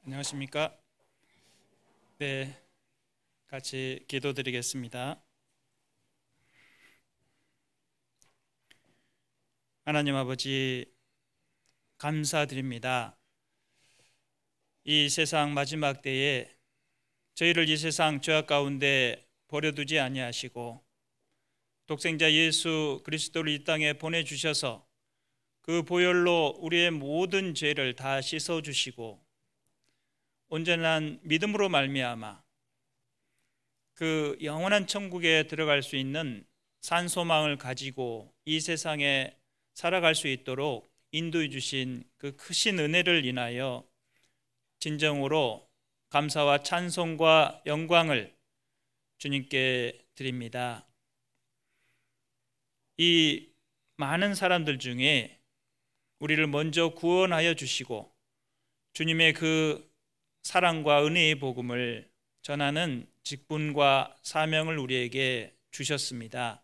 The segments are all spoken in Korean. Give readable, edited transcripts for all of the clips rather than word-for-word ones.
안녕하십니까? 네, 같이 기도드리겠습니다. 하나님 아버지, 감사드립니다. 이 세상 마지막 때에 저희를 이 세상 죄악 가운데 버려두지 아니하시고 독생자 예수 그리스도를 이 땅에 보내주셔서 그 보혈로 우리의 모든 죄를 다 씻어주시고 온전한 믿음으로 말미암아 그 영원한 천국에 들어갈 수 있는 산소망을 가지고 이 세상에 살아갈 수 있도록 인도해 주신 그 크신 은혜를 인하여 진정으로 감사와 찬송과 영광을 주님께 드립니다. 이 많은 사람들 중에 우리를 먼저 구원하여 주시고 주님의 그 사랑과 은혜의 복음을 전하는 직분과 사명을 우리에게 주셨습니다.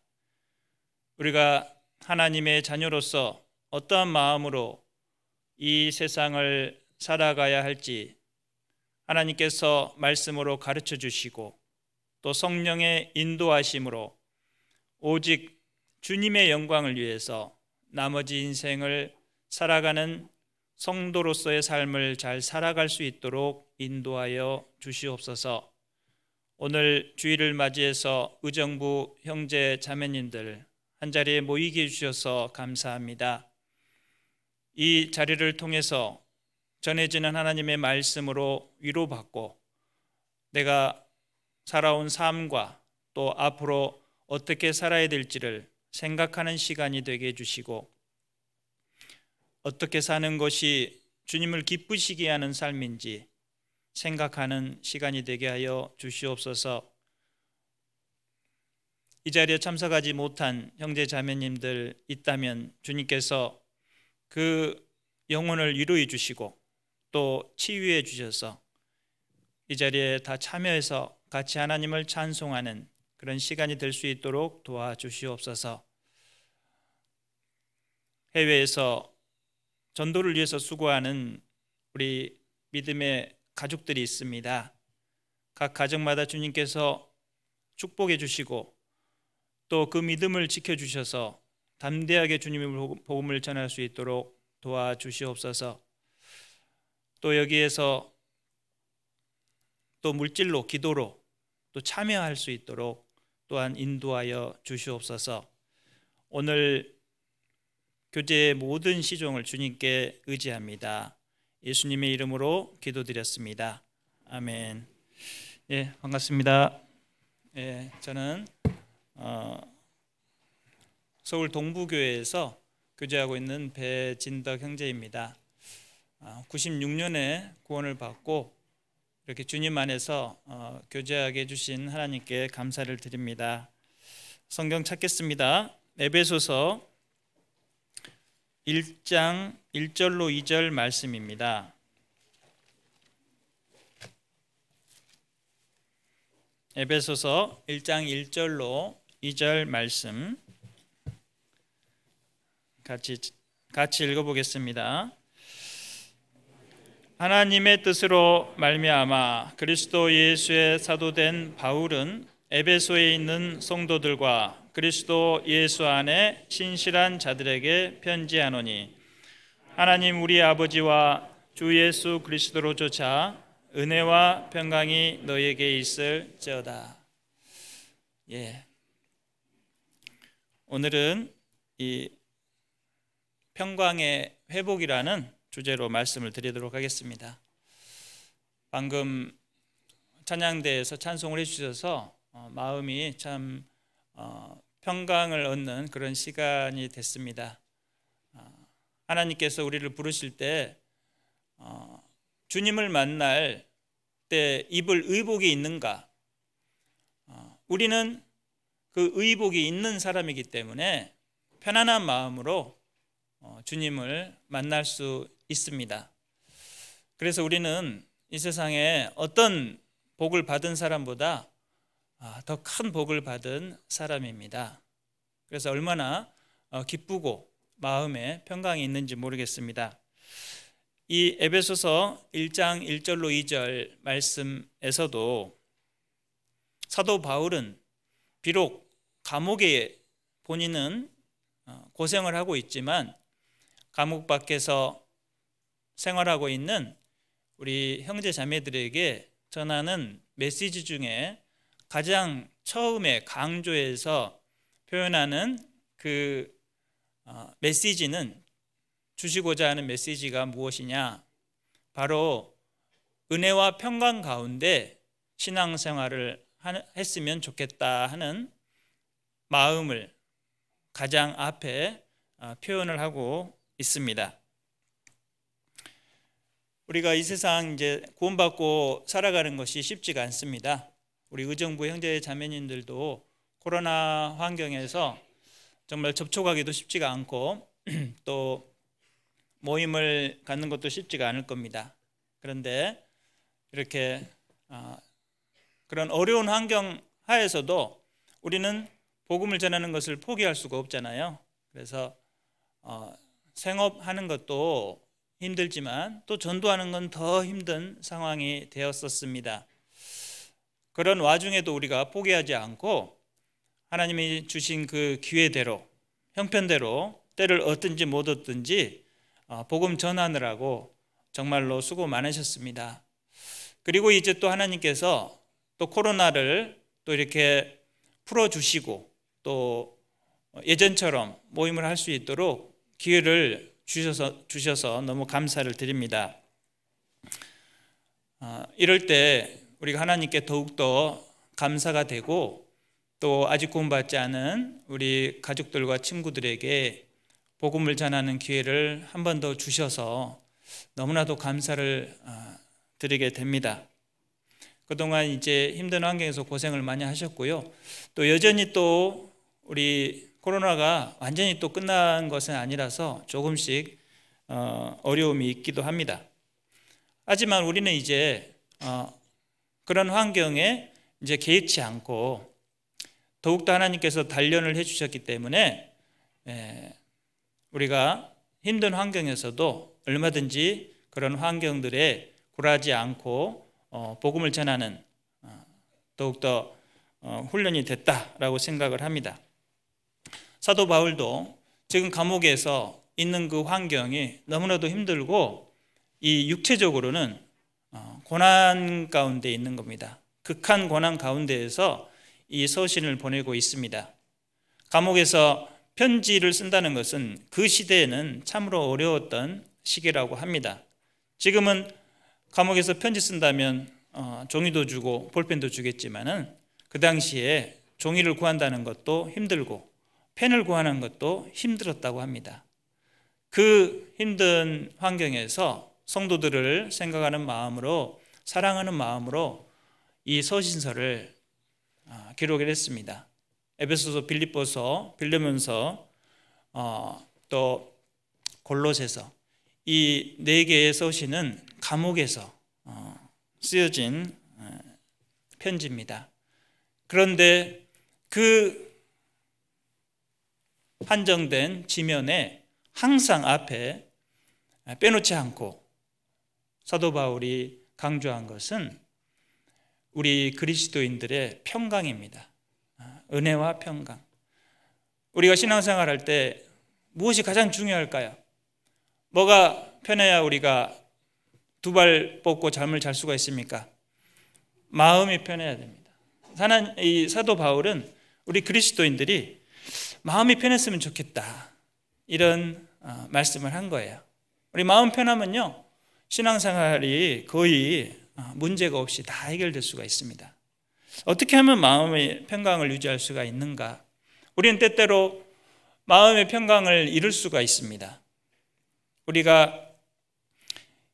우리가 하나님의 자녀로서 어떠한 마음으로 이 세상을 살아가야 할지 하나님께서 말씀으로 가르쳐 주시고 또 성령의 인도하심으로 오직 주님의 영광을 위해서 나머지 인생을 살아가는 성도로서의 삶을 잘 살아갈 수 있도록 인도하여 주시옵소서. 오늘 주일을 맞이해서 의정부 형제 자매님들 한자리에 모이게 해주셔서 감사합니다. 이 자리를 통해서 전해지는 하나님의 말씀으로 위로받고 내가 살아온 삶과 또 앞으로 어떻게 살아야 될지를 생각하는 시간이 되게 해주시고 어떻게 사는 것이 주님을 기쁘시게 하는 삶인지 생각하는 시간이 되게 하여 주시옵소서. 이 자리에 참석하지 못한 형제 자매님들 있다면 주님께서 그 영혼을 위로해 주시고 또 치유해 주셔서 이 자리에 다 참여해서 같이 하나님을 찬송하는 그런 시간이 될 수 있도록 도와주시옵소서. 해외에서 전도를 위해서 수고하는 우리 믿음의 가족들이 있습니다. 각 가정마다 주님께서 축복해 주시고 또 그 믿음을 지켜주셔서 담대하게 주님의 복음을 전할 수 있도록 도와주시옵소서. 또 여기에서 또 물질로 기도로 또 참여할 수 있도록 또한 인도하여 주시옵소서. 오늘 교제의 모든 시종을 주님께 의지합니다. 예수님의 이름으로 기도드렸습니다. 아멘. 예, 반갑습니다. 예, 저는 서울 동부교회에서 교제하고 있는 배진덕 형제입니다. 96년에 구원을 받고 이렇게 주님 안에서 교제하게 해주신 하나님께 감사를 드립니다. 성경 찾겠습니다. 에베소서 1장 1절로 2절 말씀입니다. 에베소서 1장 1절로 2절 말씀 같이 읽어보겠습니다. 하나님의 뜻으로 말미암아 그리스도 예수의 사도된 바울은 에베소에 있는 성도들과 그리스도 예수 안에 신실한 자들에게 편지하노니 하나님 우리 아버지와 주 예수 그리스도로조차 은혜와 평강이 너에게 있을지어다. 예. 오늘은 이 평강의 회복이라는 주제로 말씀을 드리도록 하겠습니다. 방금 찬양대에서 찬송을 해주셔서 마음이 참 평강을 얻는 그런 시간이 됐습니다. 하나님께서 우리를 부르실 때 주님을 만날 때 입을 의복이 있는가? 우리는 그 의복이 있는 사람이기 때문에 편안한 마음으로 주님을 만날 수 있습니다. 그래서 우리는 이 세상에 어떤 복을 받은 사람보다 더 큰 복을 받은 사람입니다. 그래서 얼마나 기쁘고 마음에 평강이 있는지 모르겠습니다. 이 에베소서 1장 1절로 2절 말씀에서도 사도 바울은 비록 감옥에 본인은 고생을 하고 있지만 감옥 밖에서 생활하고 있는 우리 형제 자매들에게 전하는 메시지 중에 가장 처음에 강조해서 표현하는 그 메시지는, 주시고자 하는 메시지가 무엇이냐? 바로 은혜와 평강 가운데 신앙생활을 했으면 좋겠다 하는 마음을 가장 앞에 표현을 하고 있습니다. 우리가 이 세상 이제 구원받고 살아가는 것이 쉽지가 않습니다. 우리 의정부 형제 자매님들도 코로나 환경에서 정말 접촉하기도 쉽지가 않고 또 모임을 갖는 것도 쉽지가 않을 겁니다. 그런데 이렇게 그런 어려운 환경 하에서도 우리는 복음을 전하는 것을 포기할 수가 없잖아요. 그래서 생업하는 것도 힘들지만 또 전도하는 건 더 힘든 상황이 되었었습니다. 그런 와중에도 우리가 포기하지 않고 하나님이 주신 그 기회대로, 형편대로 때를 얻든지 못 얻든지 복음 전하느라고 정말로 수고 많으셨습니다. 그리고 이제 또 하나님께서 또 코로나를 또 이렇게 풀어주시고 또 예전처럼 모임을 할 수 있도록 기회를 주셔서 너무 감사를 드립니다. 이럴 때 우리가 하나님께 더욱더 감사가 되고 또 아직 구원받지 않은 우리 가족들과 친구들에게 복음을 전하는 기회를 한 번 더 주셔서 너무나도 감사를 드리게 됩니다. 그동안 이제 힘든 환경에서 고생을 많이 하셨고요. 또 여전히 또 우리 코로나가 완전히 또 끝난 것은 아니라서 조금씩 어려움이 있기도 합니다. 하지만 우리는 이제 그런 환경에 이제 개의치 않고 더욱더 하나님께서 단련을 해주셨기 때문에 우리가 힘든 환경에서도 얼마든지 그런 환경들에 굴하지 않고 복음을 전하는 더욱더 훈련이 됐다라고 생각을 합니다. 사도 바울도 지금 감옥에서 있는 그 환경이 너무나도 힘들고 이 육체적으로는 고난 가운데 있는 겁니다. 극한 고난 가운데에서 이 서신을 보내고 있습니다. 감옥에서 편지를 쓴다는 것은 그 시대에는 참으로 어려웠던 시기라고 합니다. 지금은 감옥에서 편지 쓴다면 종이도 주고 볼펜도 주겠지만은 그 당시에 종이를 구한다는 것도 힘들고 펜을 구하는 것도 힘들었다고 합니다. 그 힘든 환경에서 성도들을 생각하는 마음으로, 사랑하는 마음으로 이 서신서를 기록을 했습니다. 에베소서, 빌립보서, 빌레몬서, 또 골로새서, 이 네 개의 서신은 감옥에서 쓰여진 편지입니다. 그런데 그 한정된 지면에 항상 앞에 빼놓지 않고 사도 바울이 강조한 것은 우리 그리스도인들의 평강입니다. 은혜와 평강. 우리가 신앙생활 할 때 무엇이 가장 중요할까요? 뭐가 편해야 우리가 두 발 뻗고 잠을 잘 수가 있습니까? 마음이 편해야 됩니다. 이 사도 바울은 우리 그리스도인들이 마음이 편했으면 좋겠다, 이런 말씀을 한 거예요. 우리 마음 편하면요 신앙생활이 거의 문제가 없이 다 해결될 수가 있습니다. 어떻게 하면 마음의 평강을 유지할 수가 있는가? 우리는 때때로 마음의 평강을 잃을 수가 있습니다. 우리가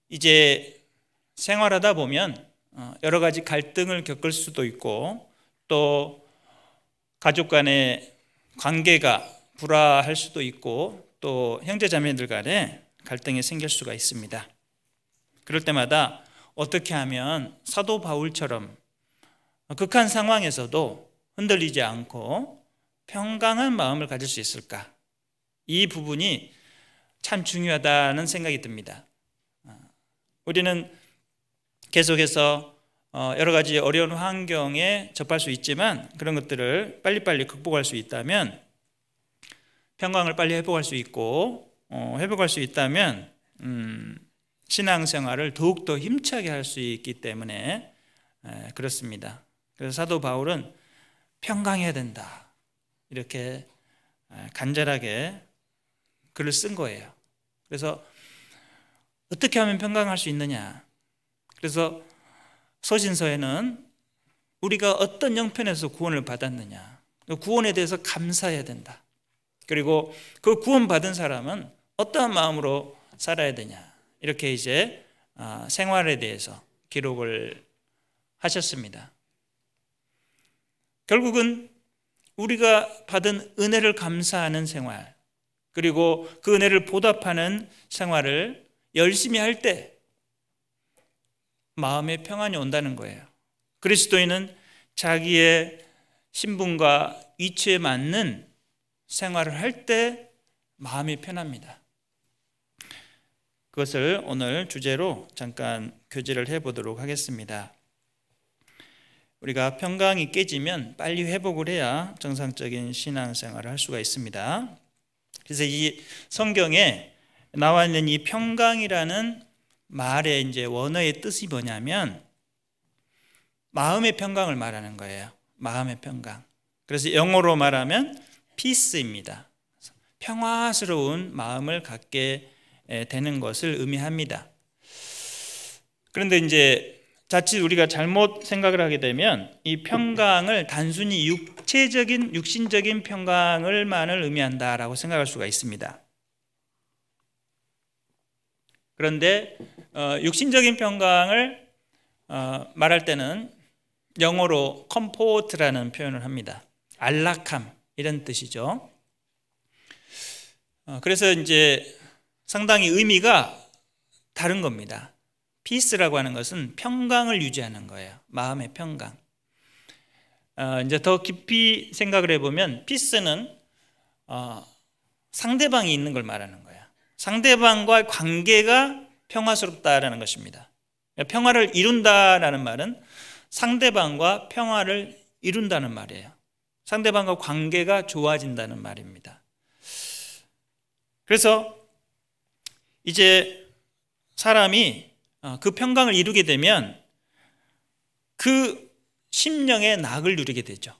이제 생활하다 보면 여러 가지 갈등을 겪을 수도 있고 또 가족 간의 관계가 불화할 수도 있고 또 형제자매들 간에 갈등이 생길 수가 있습니다. 그럴 때마다 어떻게 하면 사도 바울처럼 극한 상황에서도 흔들리지 않고 평강한 마음을 가질 수 있을까? 이 부분이 참 중요하다는 생각이 듭니다. 우리는 계속해서 여러 가지 어려운 환경에 접할 수 있지만 그런 것들을 빨리빨리 극복할 수 있다면, 평강을 빨리 회복할 수 있고 회복할 수 있다면 신앙생활을 더욱더 힘차게 할 수 있기 때문에 그렇습니다. 그래서 사도 바울은 평강해야 된다, 이렇게 간절하게 글을 쓴 거예요. 그래서 어떻게 하면 평강할 수 있느냐, 그래서 서신서에는 우리가 어떤 형편에서 구원을 받았느냐, 구원에 대해서 감사해야 된다, 그리고 그 구원받은 사람은 어떠한 마음으로 살아야 되냐, 이렇게 이제 생활에 대해서 기록을 하셨습니다. 결국은 우리가 받은 은혜를 감사하는 생활, 그리고 그 은혜를 보답하는 생활을 열심히 할 때 마음의 평안이 온다는 거예요. 그리스도인은 자기의 신분과 위치에 맞는 생활을 할 때 마음이 편합니다. 그것을 오늘 주제로 잠깐 교제를 해보도록 하겠습니다. 우리가 평강이 깨지면 빨리 회복을 해야 정상적인 신앙생활을 할 수가 있습니다. 그래서 이 성경에 나와 있는 이 평강이라는 말의 이제 원어의 뜻이 뭐냐면 마음의 평강을 말하는 거예요. 마음의 평강. 그래서 영어로 말하면 peace입니다. 평화스러운 마음을 갖게 되는 것을 의미합니다. 그런데 이제 자칫 우리가 잘못 생각을 하게 되면 이 평강을 단순히 육신적인 평강을만을 의미한다라고 생각할 수가 있습니다. 그런데 육신적인 평강을 말할 때는 영어로 comfort라는 표현을 합니다. 안락함, 이런 뜻이죠. 그래서 이제 상당히 의미가 다른 겁니다. 피스라고 하는 것은 평강을 유지하는 거예요. 마음의 평강. 이제 더 깊이 생각을 해보면 피스는 상대방이 있는 걸 말하는 거예요. 상대방과의 관계가 평화스럽다라는 것입니다. 평화를 이룬다라는 말은 상대방과 평화를 이룬다는 말이에요. 상대방과 관계가 좋아진다는 말입니다. 그래서 이제 사람이 그 평강을 이루게 되면 그 심령의 낙을 누리게 되죠.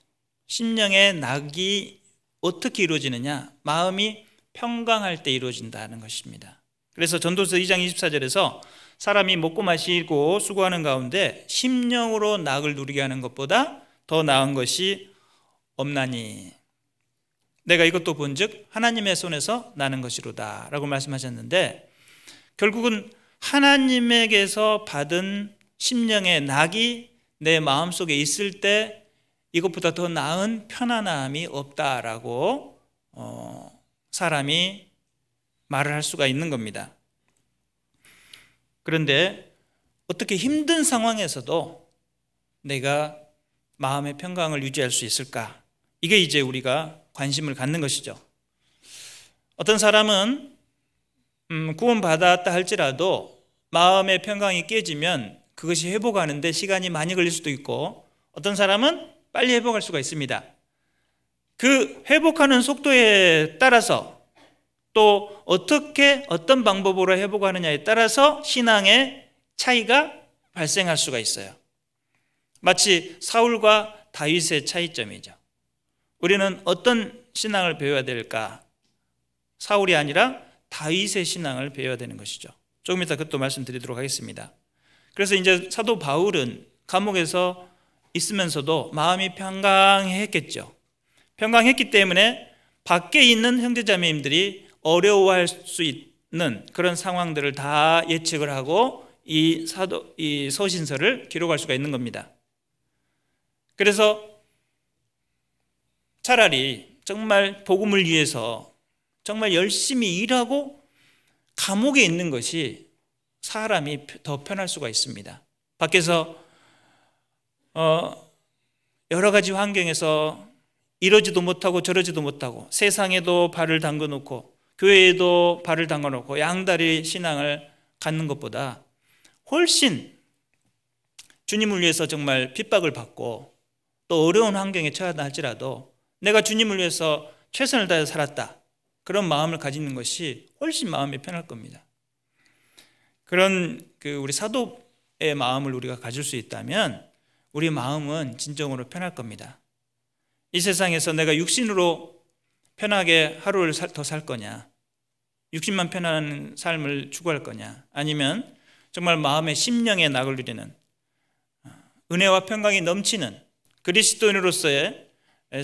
심령의 낙이 어떻게 이루어지느냐? 마음이 평강할 때 이루어진다는 것입니다. 그래서 전도서 2장 24절에서 사람이 먹고 마시고 수고하는 가운데 심령으로 낙을 누리게 하는 것보다 더 나은 것이 없나니 내가 이것도 본즉 하나님의 손에서 나는 것이로다 라고 말씀하셨는데, 결국은 하나님에게서 받은 심령의 낙이 내 마음속에 있을 때 이것보다 더 나은 편안함이 없다라고 사람이 말을 할 수가 있는 겁니다. 그런데 어떻게 힘든 상황에서도 내가 마음의 평강을 유지할 수 있을까? 이게 이제 우리가 관심을 갖는 것이죠. 어떤 사람은 구원받았다 할지라도 마음의 평강이 깨지면 그것이 회복하는데 시간이 많이 걸릴 수도 있고, 어떤 사람은 빨리 회복할 수가 있습니다. 그 회복하는 속도에 따라서 또 어떤 방법으로 회복하느냐에 따라서 신앙의 차이가 발생할 수가 있어요. 마치 사울과 다윗의 차이점이죠. 우리는 어떤 신앙을 배워야 될까? 사울이 아니라 다윗의 신앙을 배워야 되는 것이죠. 조금 이따 그것도 말씀드리도록 하겠습니다. 그래서 이제 사도 바울은 감옥에서 있으면서도 마음이 평강했겠죠. 평강했기 때문에 밖에 있는 형제자매님들이 어려워할 수 있는 그런 상황들을 다 예측을 하고 이 서신서를 기록할 수가 있는 겁니다. 그래서 차라리 정말 복음을 위해서 정말 열심히 일하고 감옥에 있는 것이 사람이 더 편할 수가 있습니다. 밖에서 여러 가지 환경에서 이러지도 못하고 저러지도 못하고 세상에도 발을 담궈 놓고 교회에도 발을 담궈 놓고 양다리 신앙을 갖는 것보다 훨씬 주님을 위해서 정말 핍박을 받고 또 어려운 환경에 처하다 할지라도 내가 주님을 위해서 최선을 다해 살았다, 그런 마음을 가지는 것이 훨씬 마음이 편할 겁니다. 그런 우리 사도의 마음을 우리가 가질 수 있다면 우리 마음은 진정으로 편할 겁니다. 이 세상에서 내가 육신으로 편하게 하루를 더 살 거냐, 육신만 편안한 삶을 추구할 거냐, 아니면 정말 마음의 심령의 낙을 누리는 은혜와 평강이 넘치는 그리스도인으로서의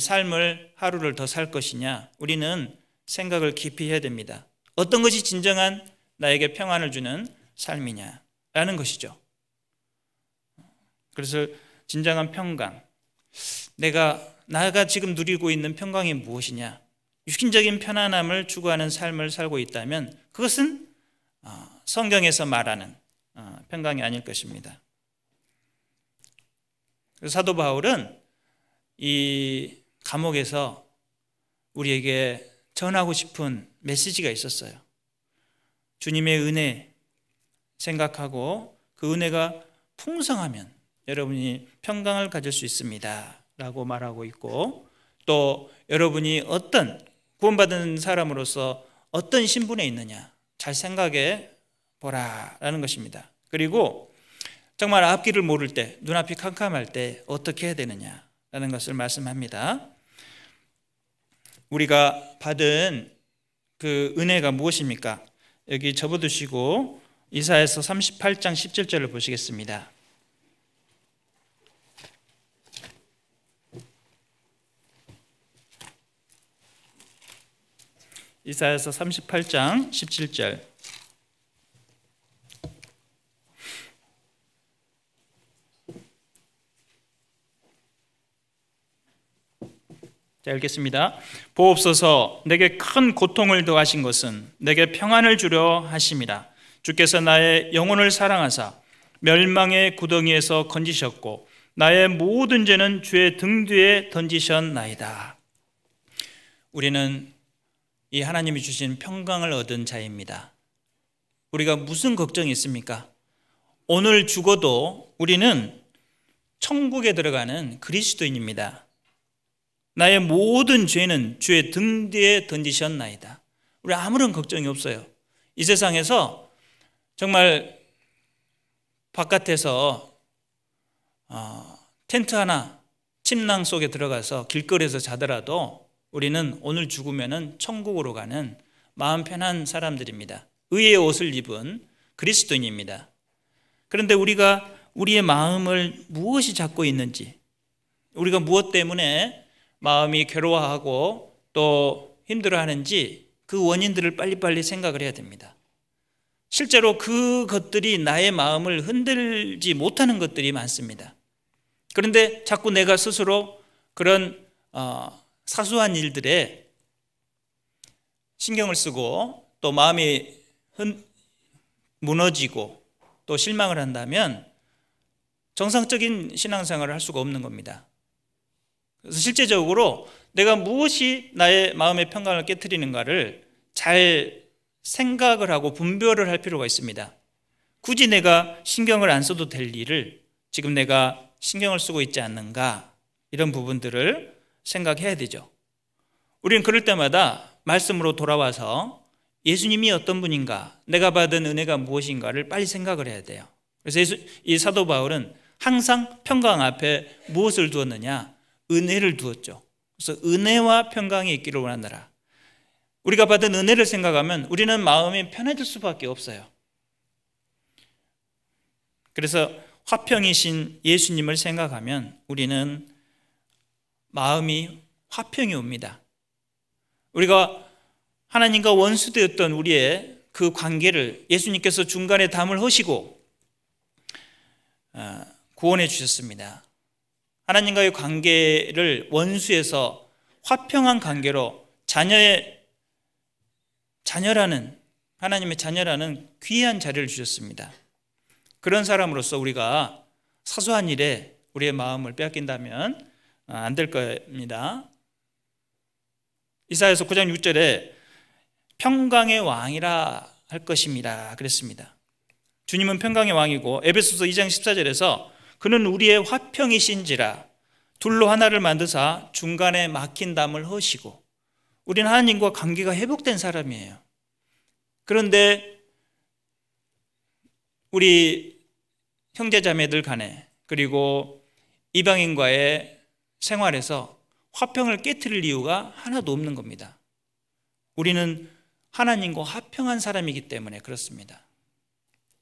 삶을 하루를 더 살 것이냐, 우리는 생각을 깊이 해야 됩니다. 어떤 것이 진정한 나에게 평안을 주는 삶이냐라는 것이죠. 그래서 진정한 평강, 나가 지금 누리고 있는 평강이 무엇이냐, 육신적인 편안함을 추구하는 삶을 살고 있다면 그것은 성경에서 말하는 평강이 아닐 것입니다. 사도 바울은 이 감옥에서 우리에게 전하고 싶은 메시지가 있었어요. 주님의 은혜 생각하고 그 은혜가 풍성하면 여러분이 평강을 가질 수 있습니다 라고 말하고 있고, 또 여러분이 어떤 구원받은 사람으로서 어떤 신분에 있느냐 잘 생각해 보라라는 것입니다. 그리고 정말 앞길을 모를 때, 눈앞이 캄캄할 때 어떻게 해야 되느냐라는 것을 말씀합니다. 우리가 받은 그 은혜가 무엇입니까? 여기 접어두시고 이사야서 38장 17절을 보시겠습니다. 이사야서 38장 17절. 자, 읽겠습니다. 보옵소서, 내게 큰 고통을 더하신 것은 내게 평안을 주려 하심이라. 주께서 나의 영혼을 사랑하사 멸망의 구덩이에서 건지셨고 나의 모든 죄는 주의 등 뒤에 던지셨나이다. 우리는 이 하나님이 주신 평강을 얻은 자입니다. 우리가 무슨 걱정이 있습니까? 오늘 죽어도 우리는 천국에 들어가는 그리스도인입니다. 나의 모든 죄는 주의 등 뒤에 던지셨나이다. 우리 아무런 걱정이 없어요. 이 세상에서 정말 바깥에서 텐트 하나, 침낭 속에 들어가서 길거리에서 자더라도 우리는 오늘 죽으면 천국으로 가는 마음 편한 사람들입니다. 의의 옷을 입은 그리스도인입니다. 그런데 우리가 우리의 마음을 무엇이 잡고 있는지, 우리가 무엇 때문에 마음이 괴로워하고 또 힘들어하는지 그 원인들을 빨리빨리 생각을 해야 됩니다. 실제로 그것들이 나의 마음을 흔들지 못하는 것들이 많습니다. 그런데 자꾸 내가 스스로 그런 사소한 일들에 신경을 쓰고 또 마음이 무너지고 또 실망을 한다면 정상적인 신앙생활을 할 수가 없는 겁니다. 그래서 실제적으로 내가 무엇이 나의 마음의 평강을 깨트리는가를 잘 생각을 하고 분별을 할 필요가 있습니다. 굳이 내가 신경을 안 써도 될 일을 지금 내가 신경을 쓰고 있지 않는가, 이런 부분들을 생각해야 되죠. 우리는 그럴 때마다 말씀으로 돌아와서 예수님이 어떤 분인가, 내가 받은 은혜가 무엇인가를 빨리 생각을 해야 돼요. 그래서 이 사도 바울은 항상 평강 앞에 무엇을 두었느냐? 은혜를 두었죠. 그래서 은혜와 평강이 있기를 원하노라. 우리가 받은 은혜를 생각하면 우리는 마음이 편해질 수밖에 없어요. 그래서 화평이신 예수님을 생각하면 우리는 마음이 화평이 옵니다. 우리가 하나님과 원수되었던 우리의 그 관계를 예수님께서 중간에 담을 허시고 구원해 주셨습니다. 하나님과의 관계를 원수에서 화평한 관계로 하나님의 자녀라는 귀한 자리를 주셨습니다. 그런 사람으로서 우리가 사소한 일에 우리의 마음을 빼앗긴다면 안 될 겁니다. 이사야서 9장 6절에 평강의 왕이라 할 것입니다 그랬습니다. 주님은 평강의 왕이고 에베소서 2장 14절에서 그는 우리의 화평이신지라 둘로 하나를 만드사 중간에 막힌 담을 허시고, 우리는 하나님과 관계가 회복된 사람이에요. 그런데 우리 형제자매들 간에 그리고 이방인과의 생활에서 화평을 깨트릴 이유가 하나도 없는 겁니다. 우리는 하나님과 화평한 사람이기 때문에 그렇습니다.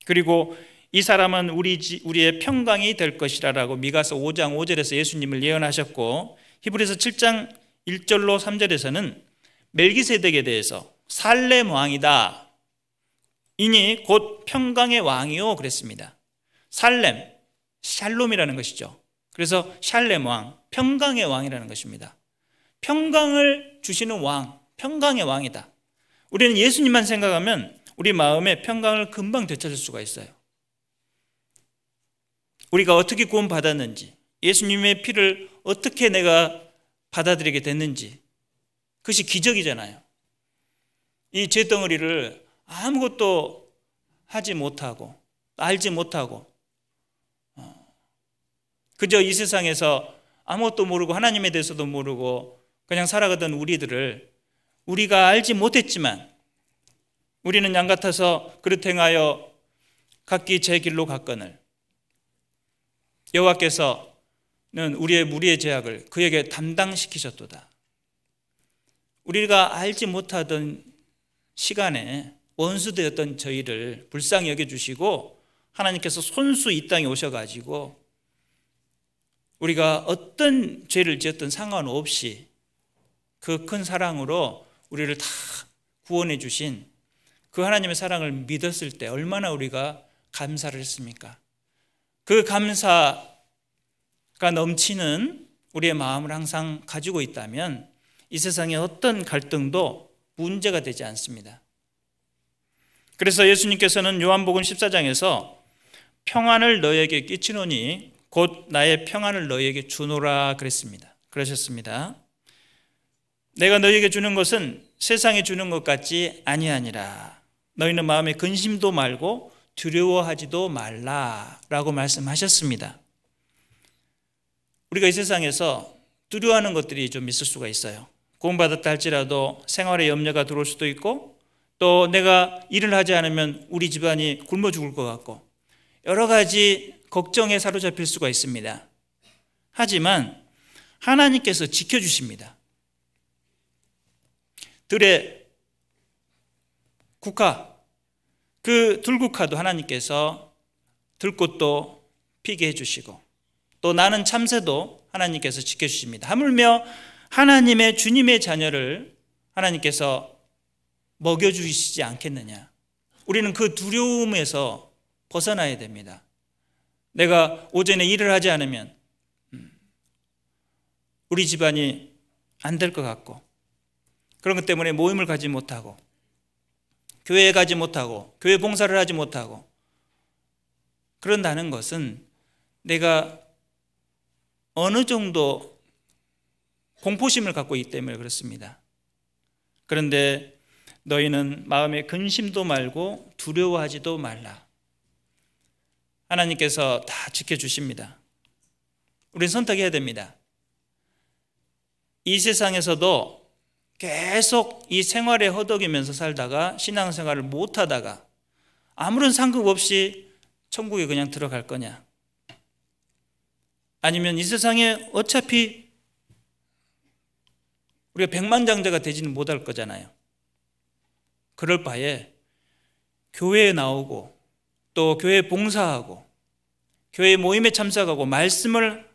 그리고 이 사람은 우리의 평강이 될 것이라고 미가서 5장 5절에서 예수님을 예언하셨고, 히브리서 7장 1절로 3절에서는 멜기세덱에 대해서 살렘 왕이다, 이니 곧 평강의 왕이요 그랬습니다. 살렘, 샬롬이라는 것이죠. 그래서 샬렘 왕, 평강의 왕이라는 것입니다. 평강을 주시는 왕, 평강의 왕이다. 우리는 예수님만 생각하면 우리 마음에 평강을 금방 되찾을 수가 있어요. 우리가 어떻게 구원받았는지, 예수님의 피를 어떻게 내가 받아들이게 됐는지, 그것이 기적이잖아요. 이 죄덩어리를 아무것도 하지 못하고 알지 못하고 그저 이 세상에서 아무것도 모르고 하나님에 대해서도 모르고 그냥 살아가던 우리들을 우리가 알지 못했지만, 우리는 양 같아서 그릇 행하여 각기 제 길로 갔거늘 여호와께서는 우리의 무리의 죄악을 그에게 담당시키셨도다. 우리가 알지 못하던 시간에 원수되었던 저희를 불쌍히 여겨주시고, 하나님께서 손수 이 땅에 오셔가지고 우리가 어떤 죄를 지었던 상관없이 그 큰 사랑으로 우리를 다 구원해 주신 그 하나님의 사랑을 믿었을 때 얼마나 우리가 감사를 했습니까? 그 감사가 넘치는 우리의 마음을 항상 가지고 있다면 이 세상의 어떤 갈등도 문제가 되지 않습니다. 그래서 예수님께서는 요한복음 14장에서 평안을 너에게 끼치노니 곧 나의 평안을 너에게 주노라 그러셨습니다. 내가 너에게 주는 것은 세상에 주는 것 같지 아니하니라. 너희는 마음에 근심도 말고 두려워하지도 말라라고 말씀하셨습니다. 우리가 이 세상에서 두려워하는 것들이 좀 있을 수가 있어요. 구원받았다 할지라도 생활에 염려가 들어올 수도 있고, 또 내가 일을 하지 않으면 우리 집안이 굶어 죽을 것 같고, 여러 가지 걱정에 사로잡힐 수가 있습니다. 하지만 하나님께서 지켜주십니다. 들의 국화, 그 들국화도 하나님께서 들꽃도 피게 해주시고, 또 나는 참새도 하나님께서 지켜주십니다. 하물며 하나님의 주님의 자녀를 하나님께서 먹여주시지 않겠느냐. 우리는 그 두려움에서 벗어나야 됩니다. 내가 오전에 일을 하지 않으면 우리 집안이 안 될 것 같고, 그런 것 때문에 모임을 가지 못하고 교회에 가지 못하고 교회 봉사를 하지 못하고 그런다는 것은 내가 어느 정도 공포심을 갖고 있기 때문에 그렇습니다. 그런데 너희는 마음에 근심도 말고 두려워하지도 말라. 하나님께서 다 지켜주십니다. 우리는 선택해야 됩니다. 이 세상에서도 계속 이 생활에 허덕이면서 살다가 신앙생활을 못하다가 아무런 상급 없이 천국에 그냥 들어갈 거냐, 아니면 이 세상에 어차피 우리가 백만장자가 되지는 못할 거잖아요. 그럴 바에 교회에 나오고 또 교회 봉사하고 교회 모임에 참석하고 말씀을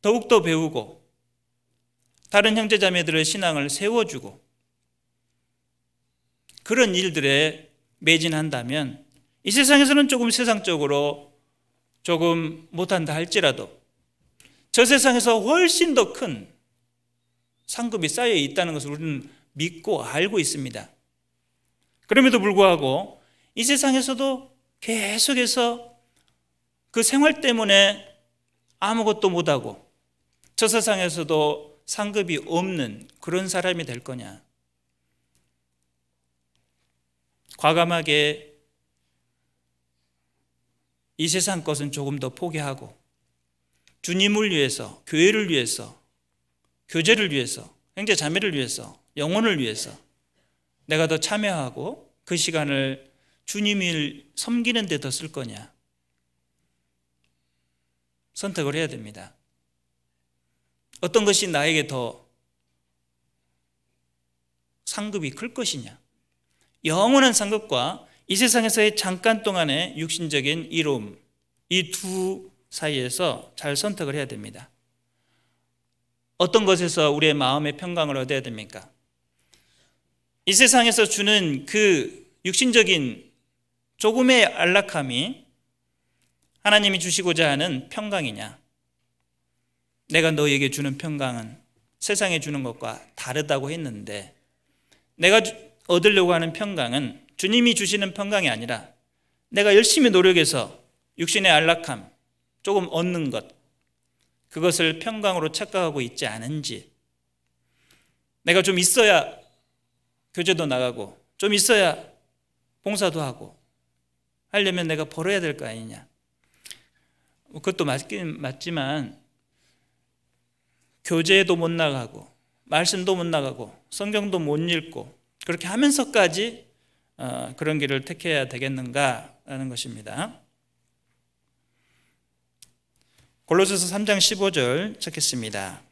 더욱더 배우고 다른 형제자매들의 신앙을 세워주고 그런 일들에 매진한다면 이 세상에서는 조금 세상적으로 조금 못한다 할지라도 저 세상에서 훨씬 더 큰 상급이 쌓여 있다는 것을 우리는 믿고 알고 있습니다. 그럼에도 불구하고 이 세상에서도 계속해서 그 생활 때문에 아무것도 못하고 저 세상에서도 상급이 없는 그런 사람이 될 거냐. 과감하게 이 세상 것은 조금 더 포기하고 주님을 위해서, 교회를 위해서, 교제를 위해서, 형제 자매를 위해서, 영혼을 위해서 내가 더 참여하고 그 시간을 주님을 섬기는 데 더 쓸 거냐, 선택을 해야 됩니다. 어떤 것이 나에게 더 상급이 클 것이냐, 영원한 상급과 이 세상에서의 잠깐 동안의 육신적인 이로움, 이 두 사이에서 잘 선택을 해야 됩니다. 어떤 것에서 우리의 마음의 평강을 얻어야 됩니까? 이 세상에서 주는 그 육신적인 조금의 안락함이 하나님이 주시고자 하는 평강이냐, 내가 너에게 주는 평강은 세상에 주는 것과 다르다고 했는데, 내가 얻으려고 하는 평강은 주님이 주시는 평강이 아니라 내가 열심히 노력해서 육신의 안락함 조금 얻는 것, 그것을 평강으로 착각하고 있지 않은지, 내가 좀 있어야 교제도 나가고 좀 있어야 봉사도 하고 하려면 내가 벌어야 될 거 아니냐. 그것도 맞긴 맞지만 교제도 못 나가고 말씀도 못 나가고 성경도 못 읽고 그렇게 하면서까지 그런 길을 택해야 되겠는가라는 것입니다. 골로새서 3장 15절 찾겠습니다.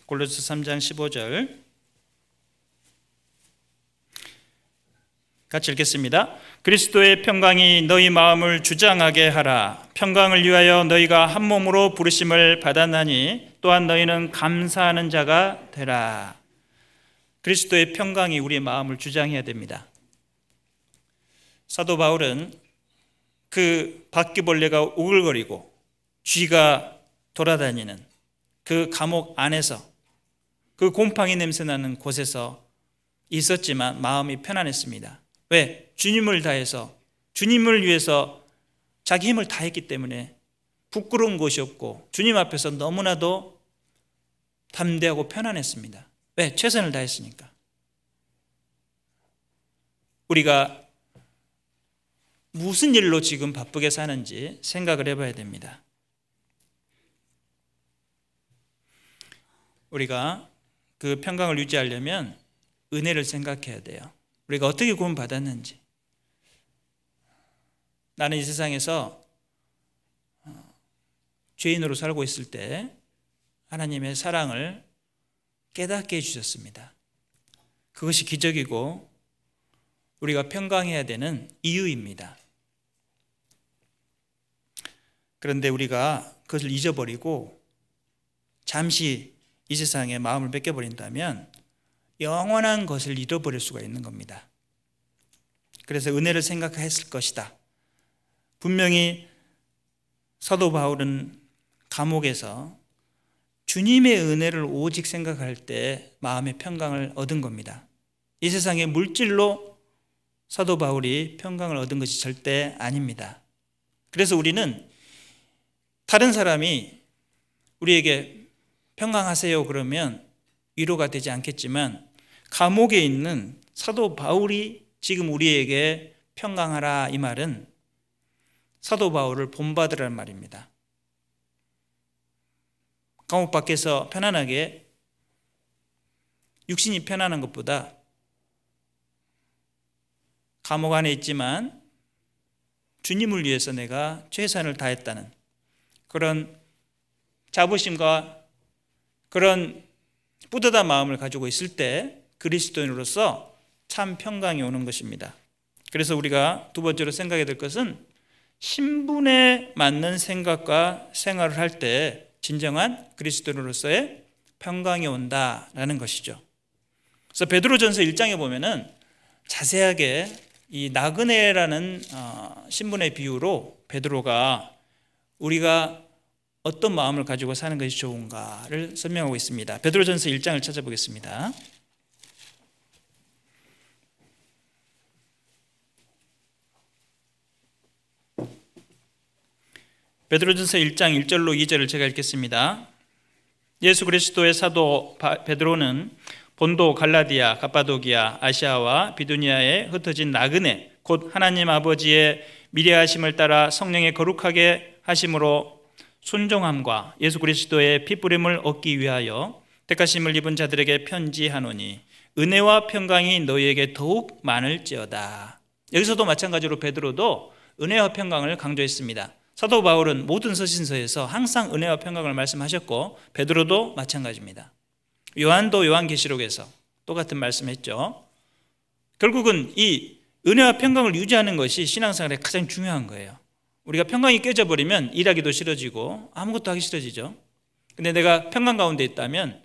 골로새서 3장 15절 같이 읽겠습니다. 그리스도의 평강이 너희 마음을 주장하게 하라. 평강을 위하여 너희가 한 몸으로 부르심을 받았나니 또한 너희는 감사하는 자가 되라. 그리스도의 평강이 우리의 마음을 주장해야 됩니다. 사도 바울은 그 바퀴벌레가 우글거리고 쥐가 돌아다니는 그 감옥 안에서, 그 곰팡이 냄새 나는 곳에서 있었지만 마음이 편안했습니다. 왜? 주님을 다해서, 주님을 위해서 자기 힘을 다했기 때문에 부끄러운 것이 없고 주님 앞에서 너무나도 담대하고 편안했습니다. 왜? 최선을 다했으니까. 우리가 무슨 일로 지금 바쁘게 사는지 생각을 해봐야 됩니다. 우리가 그 평강을 유지하려면 은혜를 생각해야 돼요. 우리가 어떻게 구원받았는지. 나는 이 세상에서 죄인으로 살고 있을 때 하나님의 사랑을 깨닫게 해주셨습니다. 그것이 기적이고 우리가 평강해야 되는 이유입니다. 그런데 우리가 그것을 잊어버리고 잠시 이 세상에 마음을 뺏겨버린다면 영원한 것을 잃어버릴 수가 있는 겁니다. 그래서 은혜를 생각했을 것이다. 분명히 사도 바울은 감옥에서 주님의 은혜를 오직 생각할 때 마음의 평강을 얻은 겁니다. 이 세상의 물질로 사도 바울이 평강을 얻은 것이 절대 아닙니다. 그래서 우리는 다른 사람이 우리에게 평강하세요 그러면 위로가 되지 않겠지만, 감옥에 있는 사도 바울이 지금 우리에게 평강하라 이 말은 사도 바울을 본받으라는 말입니다. 감옥 밖에서 편안하게 육신이 편안한 것보다 감옥 안에 있지만 주님을 위해서 내가 최선을 다했다는 그런 자부심과 그런 뿌듯한 마음을 가지고 있을 때 그리스도인으로서 참 평강이 오는 것입니다. 그래서 우리가 두 번째로 생각해야 될 것은 신분에 맞는 생각과 생활을 할 때 진정한 그리스도인으로서의 평강이 온다라는 것이죠. 그래서 베드로전서 1장에 보면은 자세하게 이 나그네라는 신분의 비유로 베드로가 우리가 어떤 마음을 가지고 사는 것이 좋은가를 설명하고 있습니다. 베드로전서 1장을 찾아보겠습니다. 베드로전서 1장 1절로 2절을 제가 읽겠습니다. 예수 그리스도의 사도 베드로는 본도, 갈라디아, 갑바도기아, 아시아와 비두니아에 흩어진 나그네 곧 하나님 아버지의 미래하심을 따라 성령의 거룩하게 하심으로 순종함과 예수 그리스도의 피뿌림을 얻기 위하여 택하심을 입은 자들에게 편지하노니 은혜와 평강이 너희에게 더욱 많을지어다. 여기서도 마찬가지로 베드로도 은혜와 평강을 강조했습니다. 사도 바울은 모든 서신서에서 항상 은혜와 평강을 말씀하셨고 베드로도 마찬가지입니다. 요한도 요한계시록에서 똑같은 말씀했죠. 결국은 이 은혜와 평강을 유지하는 것이 신앙생활에 가장 중요한 거예요. 우리가 평강이 깨져버리면 일하기도 싫어지고 아무것도 하기 싫어지죠. 근데 내가 평강 가운데 있다면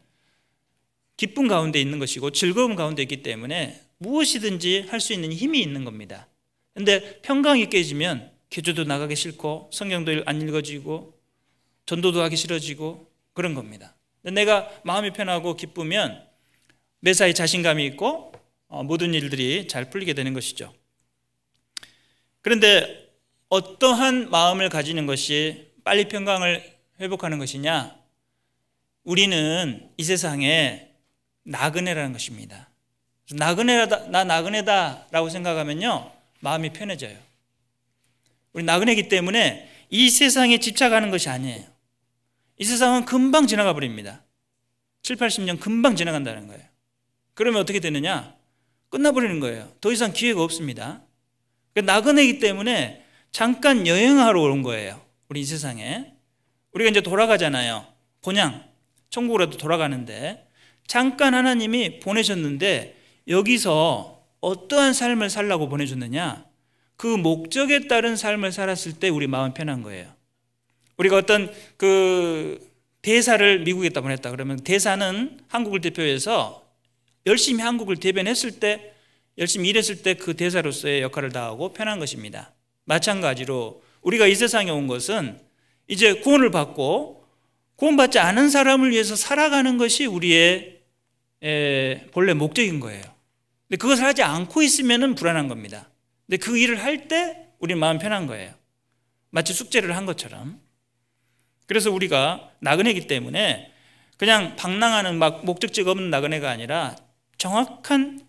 기쁨 가운데 있는 것이고 즐거움 가운데 있기 때문에 무엇이든지 할 수 있는 힘이 있는 겁니다. 근데 평강이 깨지면 기도도 나가기 싫고 성경도 안 읽어지고 전도도 하기 싫어지고 그런 겁니다. 내가 마음이 편하고 기쁘면 매사에 자신감이 있고 모든 일들이 잘 풀리게 되는 것이죠. 그런데 어떠한 마음을 가지는 것이 빨리 평강을 회복하는 것이냐? 우리는 이 세상에 나그네라는 것입니다. 나그네다, 나 나그네다 라고 생각하면요 마음이 편해져요. 우리 나그네이기 때문에 이 세상에 집착하는 것이 아니에요. 이 세상은 금방 지나가 버립니다. 7, 80년 금방 지나간다는 거예요. 그러면 어떻게 되느냐? 끝나버리는 거예요. 더 이상 기회가 없습니다. 나그네이기 때문에 잠깐 여행하러 온 거예요. 우리 이 세상에. 우리가 이제 돌아가잖아요. 본향, 천국으로도 돌아가는데 잠깐 하나님이 보내셨는데 여기서 어떠한 삶을 살라고 보내줬느냐? 그 목적에 따른 삶을 살았을 때 우리 마음 편한 거예요. 우리가 어떤 그 대사를 미국에다 보냈다 그러면 대사는 한국을 대표해서 열심히 한국을 대변했을 때 열심히 일했을 때 그 대사로서의 역할을 다하고 편한 것입니다. 마찬가지로 우리가 이 세상에 온 것은 이제 구원을 받고 구원받지 않은 사람을 위해서 살아가는 것이 우리의 본래 목적인 거예요. 근데 그것을 하지 않고 있으면 불안한 겁니다. 근데 그 일을 할 때 우리 마음 편한 거예요. 마치 숙제를 한 것처럼. 그래서 우리가 나그네이기 때문에 그냥 방랑하는 막 목적지가 없는 나그네가 아니라 정확한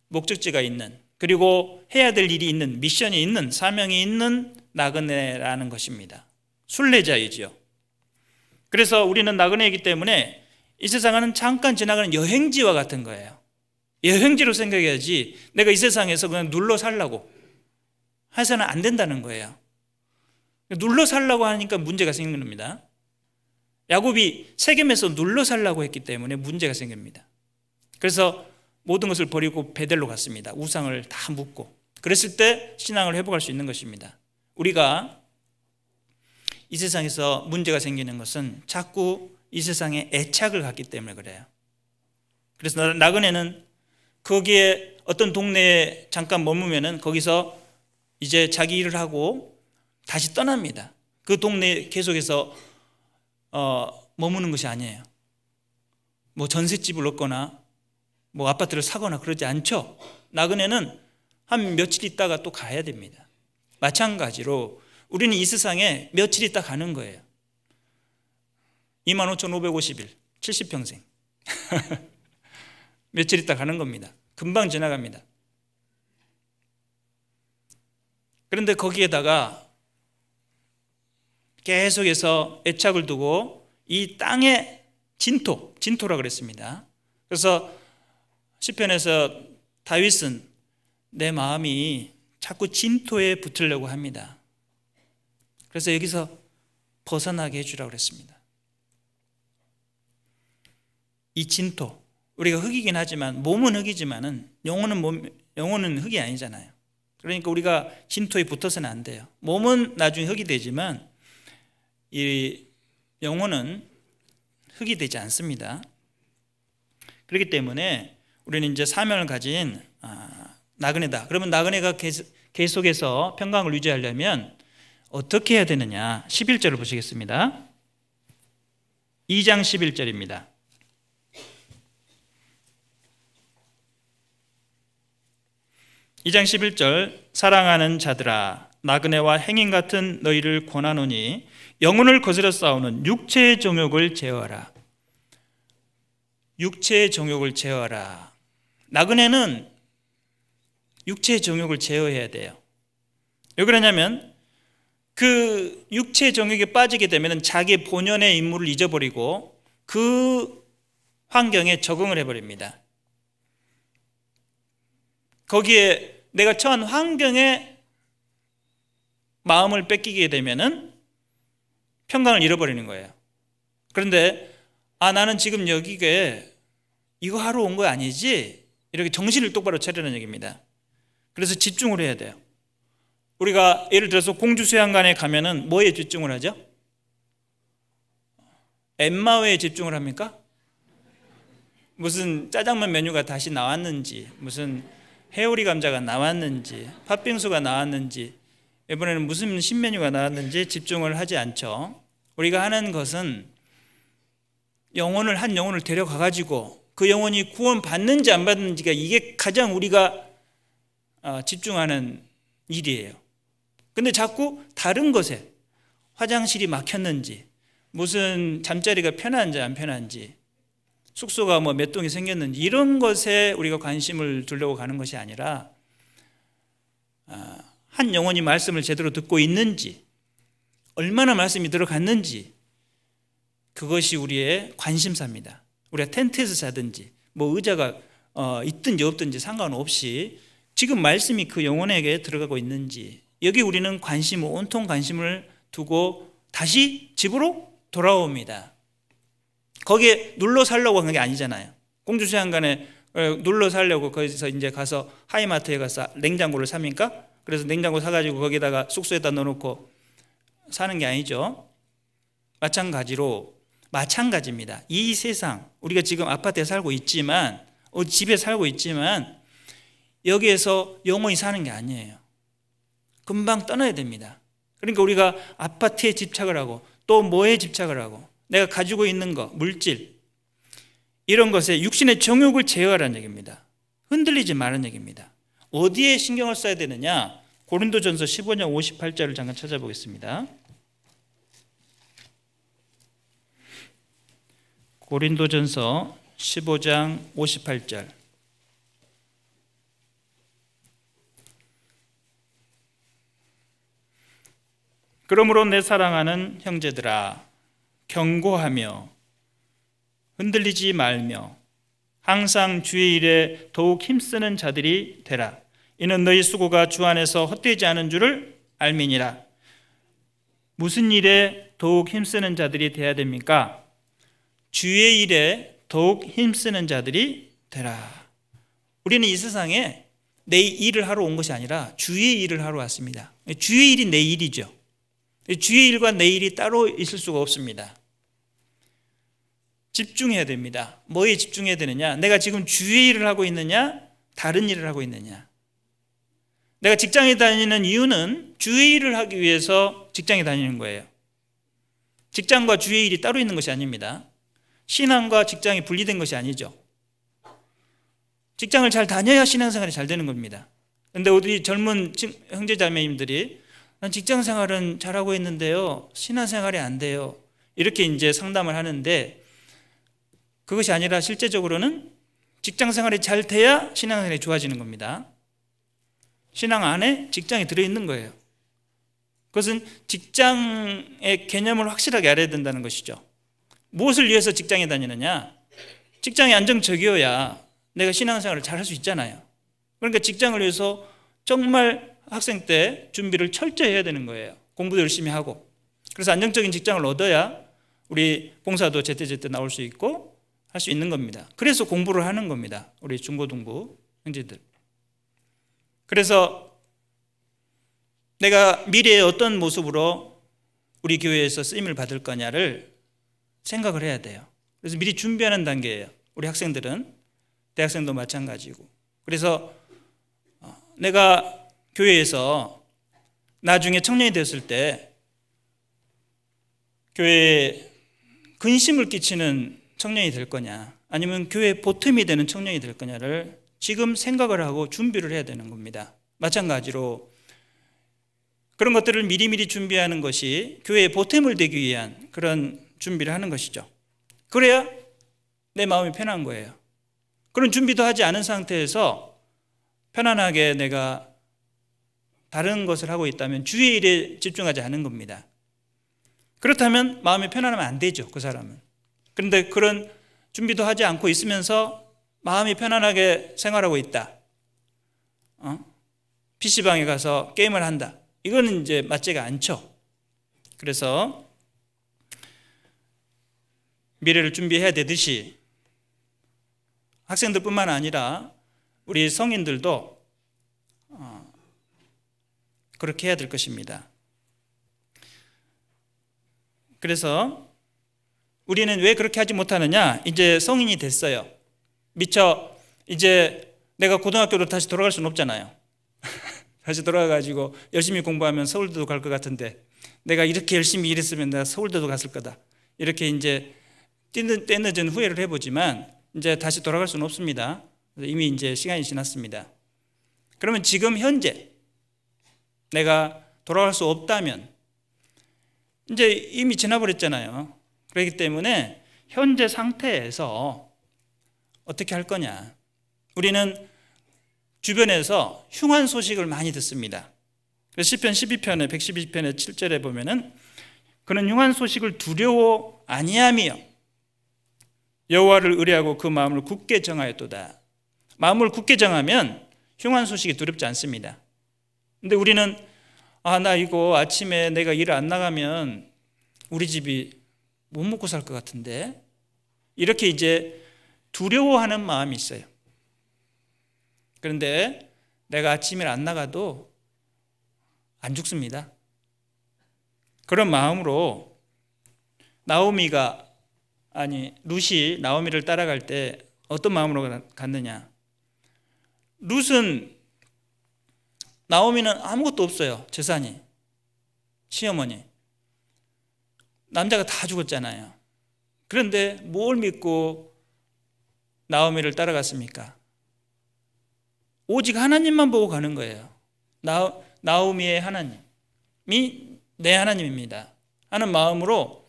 목적지가 있는 그리고 해야 될 일이 있는 미션이 있는 사명이 있는 나그네라는 것입니다. 순례자이지요. 그래서 우리는 나그네이기 때문에 이 세상은 잠깐 지나가는 여행지와 같은 거예요. 여행지로 생각해야지 내가 이 세상에서 그냥 눌러 살라고 해서는 안 된다는 거예요. 눌러 살라고 하니까 문제가 생기는 겁니다. 야곱이 세겜에서 눌러 살라고 했기 때문에 문제가 생깁니다. 그래서 모든 것을 버리고 베델로 갔습니다. 우상을 다 묻고. 그랬을 때 신앙을 회복할 수 있는 것입니다. 우리가 이 세상에서 문제가 생기는 것은 자꾸 이 세상에 애착을 갖기 때문에 그래요. 그래서 나그네는 거기에 어떤 동네에 잠깐 머무면은 거기서 이제 자기 일을 하고 다시 떠납니다. 그 동네에 계속해서 머무는 것이 아니에요. 뭐 전셋집을 얻거나 뭐 아파트를 사거나 그러지 않죠. 나그네는 한 며칠 있다가 또 가야 됩니다. 마찬가지로 우리는 이 세상에 며칠 있다 가는 거예요. 25,550일, 70평생. 며칠 있다 가는 겁니다. 금방 지나갑니다. 그런데 거기에다가 계속해서 애착을 두고 이 땅의 진토라 그랬습니다. 그래서 시편에서 다윗은 내 마음이 자꾸 진토에 붙으려고 합니다. 그래서 여기서 벗어나게 해주라고 그랬습니다. 이 진토, 우리가 흙이긴 하지만 몸은 흙이지만은 영혼은 흙이 아니잖아요. 그러니까 우리가 진토에 붙어서는 안 돼요. 몸은 나중에 흙이 되지만 이 영혼은 흙이 되지 않습니다. 그렇기 때문에 우리는 이제 사명을 가진 나그네다. 그러면 나그네가 계속해서 평강을 유지하려면 어떻게 해야 되느냐? 11절을 보시겠습니다. 2장 11절입니다. 2장 11절 사랑하는 자들아 나그네와 행인 같은 너희를 권하노니 영혼을 거스려 싸우는 육체의 정욕을 제어하라. 육체의 정욕을 제어하라. 나그네는 육체의 정욕을 제어해야 돼요. 왜 그러냐면 그 육체의 정욕에 빠지게 되면 자기 본연의 임무를 잊어버리고 그 환경에 적응을 해버립니다. 거기에 내가 처한 환경에 마음을 뺏기게 되면은 평강을 잃어버리는 거예요. 그런데 나는 지금 여기에 이거 하러 온 거 아니지? 이렇게 정신을 똑바로 차리는 얘기입니다. 그래서 집중을 해야 돼요. 우리가 예를 들어서 공주수양관에 가면은 뭐에 집중을 하죠? 엠마오에 집중을 합니까? 무슨 짜장면 메뉴가 다시 나왔는지, 무슨 해오리 감자가 나왔는지, 팥빙수가 나왔는지, 이번에는 무슨 신메뉴가 나왔는지 집중을 하지 않죠. 우리가 하는 것은 한 영혼을 데려가 가지고 그 영혼이 구원 받는지 안 받는지가 이게 가장 우리가 집중하는 일이에요. 근데 자꾸 다른 것에 화장실이 막혔는지, 무슨 잠자리가 편한지 안 편한지, 숙소가 몇 동이 생겼는지 이런 것에 우리가 관심을 두려고 가는 것이 아니라 한 영혼이 말씀을 제대로 듣고 있는지, 얼마나 말씀이 들어갔는지, 그것이 우리의 관심사입니다. 우리가 텐트에서 자든지 의자가 있든지 없든지 상관없이 지금 말씀이 그 영혼에게 들어가고 있는지, 여기 우리는 온통 관심을 두고 다시 집으로 돌아옵니다. 거기에 눌러 살려고 하는 게 아니잖아요. 공주수양관에 눌러 살려고 거기서 이제 가서 하이마트에 가서 냉장고를 삽니까? 그래서 냉장고 사가지고 거기다가 숙소에다 넣어놓고 사는 게 아니죠. 마찬가지입니다. 이 세상, 우리가 지금 아파트에 살고 있지만, 집에 살고 있지만 여기에서 영원히 사는 게 아니에요. 금방 떠나야 됩니다. 그러니까 우리가 아파트에 집착을 하고 또 뭐에 집착을 하고 내가 가지고 있는 것, 물질, 이런 것에 육신의 정욕을 제어하라는 얘기입니다. 흔들리지 말라는 얘기입니다. 어디에 신경을 써야 되느냐? 고린도전서 15장 58절을 잠깐 찾아보겠습니다. 고린도전서 15장 58절. 그러므로 내 사랑하는 형제들아, 경고하며 흔들리지 말며 항상 주의 일에 더욱 힘쓰는 자들이 되라. 이는 너희 수고가 주 안에서 헛되지 않은 줄을 알미니라. 무슨 일에 더욱 힘쓰는 자들이 되어야 됩니까? 주의 일에 더욱 힘쓰는 자들이 되라. 우리는 이 세상에 내 일을 하러 온 것이 아니라 주의 일을 하러 왔습니다. 주의 일이 내 일이죠. 주의 일과 내 일이 따로 있을 수가 없습니다. 집중해야 됩니다. 뭐에 집중해야 되느냐? 내가 지금 주의 일을 하고 있느냐? 다른 일을 하고 있느냐? 내가 직장에 다니는 이유는 주의 일을 하기 위해서 직장에 다니는 거예요. 직장과 주의 일이 따로 있는 것이 아닙니다. 신앙과 직장이 분리된 것이 아니죠. 직장을 잘 다녀야 신앙생활이 잘 되는 겁니다. 그런데 우리 젊은 형제자매님들이 난 직장생활은 잘하고 있는데요, 신앙생활이 안 돼요, 이렇게 이제 상담을 하는데, 그것이 아니라 실제적으로는 직장생활이 잘 돼야 신앙생활이 좋아지는 겁니다. 신앙 안에 직장이 들어있는 거예요. 그것은 직장의 개념을 확실하게 알아야 된다는 것이죠. 무엇을 위해서 직장에 다니느냐? 직장이 안정적이어야 내가 신앙생활을 잘 할 수 있잖아요. 그러니까 직장을 위해서 정말 학생 때 준비를 철저히 해야 되는 거예요. 공부도 열심히 하고. 그래서 안정적인 직장을 얻어야 우리 봉사도 제때제때 나올 수 있고 할 수 있는 겁니다. 그래서 공부를 하는 겁니다. 우리 중고등부 형제들. 그래서 내가 미래에 어떤 모습으로 우리 교회에서 쓰임을 받을 거냐를 생각을 해야 돼요. 그래서 미리 준비하는 단계예요. 우리 학생들은, 대학생도 마찬가지고. 그래서 내가 교회에서 나중에 청년이 됐을 때 교회에 근심을 끼치는 청년이 될 거냐, 아니면 교회에 보탬이 되는 청년이 될 거냐를 지금 생각을 하고 준비를 해야 되는 겁니다. 마찬가지로 그런 것들을 미리미리 준비하는 것이 교회에 보탬을 되기 위한 그런 준비를 하는 것이죠. 그래야 내 마음이 편한 거예요. 그런 준비도 하지 않은 상태에서 편안하게 내가 다른 것을 하고 있다면 주의 일에 집중하지 않은 겁니다. 그렇다면 마음이 편안하면 안 되죠, 그 사람은. 그런데 그런 준비도 하지 않고 있으면서 마음이 편안하게 생활하고 있다. PC방에 가서 게임을 한다. 이거는 이제 맞지가 않죠. 그래서 미래를 준비해야 되듯이 학생들뿐만 아니라 우리 성인들도 그렇게 해야 될 것입니다. 그래서 우리는 왜 그렇게 하지 못하느냐? 이제 성인이 됐어요. 미처 이제 내가 고등학교로 다시 돌아갈 수는 없잖아요. 다시 돌아가가지고 열심히 공부하면 서울대도 갈 것 같은데 내가 이렇게 열심히 일했으면 내가 서울대도 갔을 거다. 이렇게 이제 때늦은 후회를 해보지만 이제 다시 돌아갈 수는 없습니다. 이미 이제 시간이 지났습니다. 그러면 지금 현재 내가 돌아갈 수 없다면 이제 이미 지나버렸잖아요. 그렇기 때문에 현재 상태에서 어떻게 할 거냐? 우리는 주변에서 흉한 소식을 많이 듣습니다. 시편 12편에 112편의 7절에 보면은 그는 흉한 소식을 두려워 아니하며 여호와를 의뢰하고 그 마음을 굳게 정하였도다. 마음을 굳게 정하면 흉한 소식이 두렵지 않습니다. 근데 우리는 나 이거 아침에 내가 일 안 나가면 우리 집이 못 먹고 살 것 같은데 이렇게 이제 두려워하는 마음이 있어요. 그런데 내가 아침에 안 나가도 안 죽습니다. 그런 마음으로 룻이 나오미를 따라갈 때 어떤 마음으로 갔느냐? 룻은 나오미는 아무것도 없어요. 재산이. 시어머니. 남자가 다 죽었잖아요. 그런데 뭘 믿고 나오미를 따라갔습니까? 오직 하나님만 보고 가는 거예요. 나오미의 하나님이 내 하나님입니다 하는 마음으로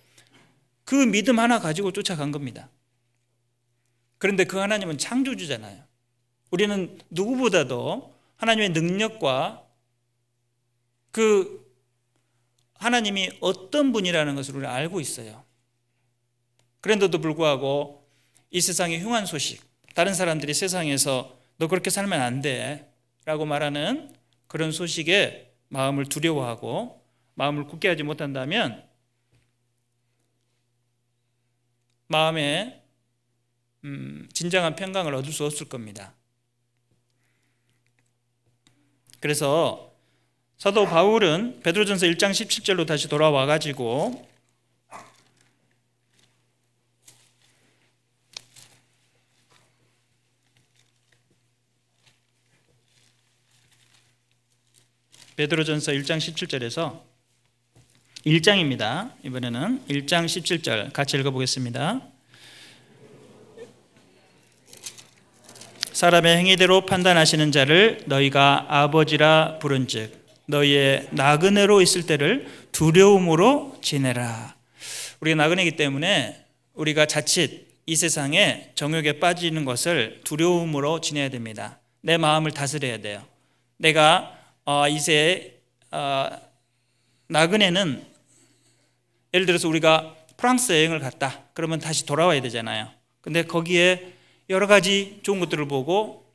그 믿음 하나 가지고 쫓아간 겁니다. 그런데 그 하나님은 창조주잖아요. 우리는 누구보다도 하나님의 능력과 그 하나님이 어떤 분이라는 것을 우리가 알고 있어요. 그런데도 불구하고 이 세상의 흉한 소식, 다른 사람들이 세상에서 너 그렇게 살면 안 돼 라고 말하는 그런 소식에 마음을 두려워하고 마음을 굳게 하지 못한다면 마음에 진정한 평강을 얻을 수 없을 겁니다. 그래서 사도 바울은 베드로전서 1장 17절로 다시 돌아와 가지고 베드로전서 1장 17절에서 1장입니다. 이번에는 1장 17절 같이 읽어보겠습니다. 사람의 행위대로 판단하시는 자를 너희가 아버지라 부른즉 너희의 나그네로 있을 때를 두려움으로 지내라. 우리가 나그네이기 때문에 우리가 자칫 이 세상에 정욕에 빠지는 것을 두려움으로 지내야 됩니다. 내 마음을 다스려야 돼요. 내가 이제 나그네는 예를 들어서 우리가 프랑스 여행을 갔다 그러면 다시 돌아와야 되잖아요. 근데 거기에 여러 가지 좋은 것들을 보고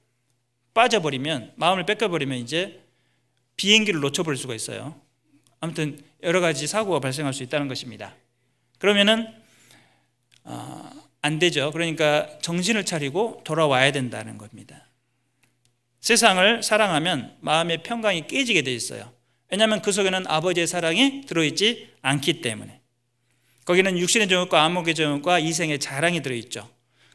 빠져버리면, 마음을 뺏겨버리면 이제 비행기를 놓쳐버릴 수가 있어요. 아무튼 여러 가지 사고가 발생할 수 있다는 것입니다. 그러면은 안 되죠. 그러니까 정신을 차리고 돌아와야 된다는 겁니다. 세상을 사랑하면 마음의 평강이 깨지게 돼 있어요. 왜냐하면 그 속에는 아버지의 사랑이 들어있지 않기 때문에. 거기는 육신의 정욕과 안목의 정욕과 이생의 자랑이 들어있죠.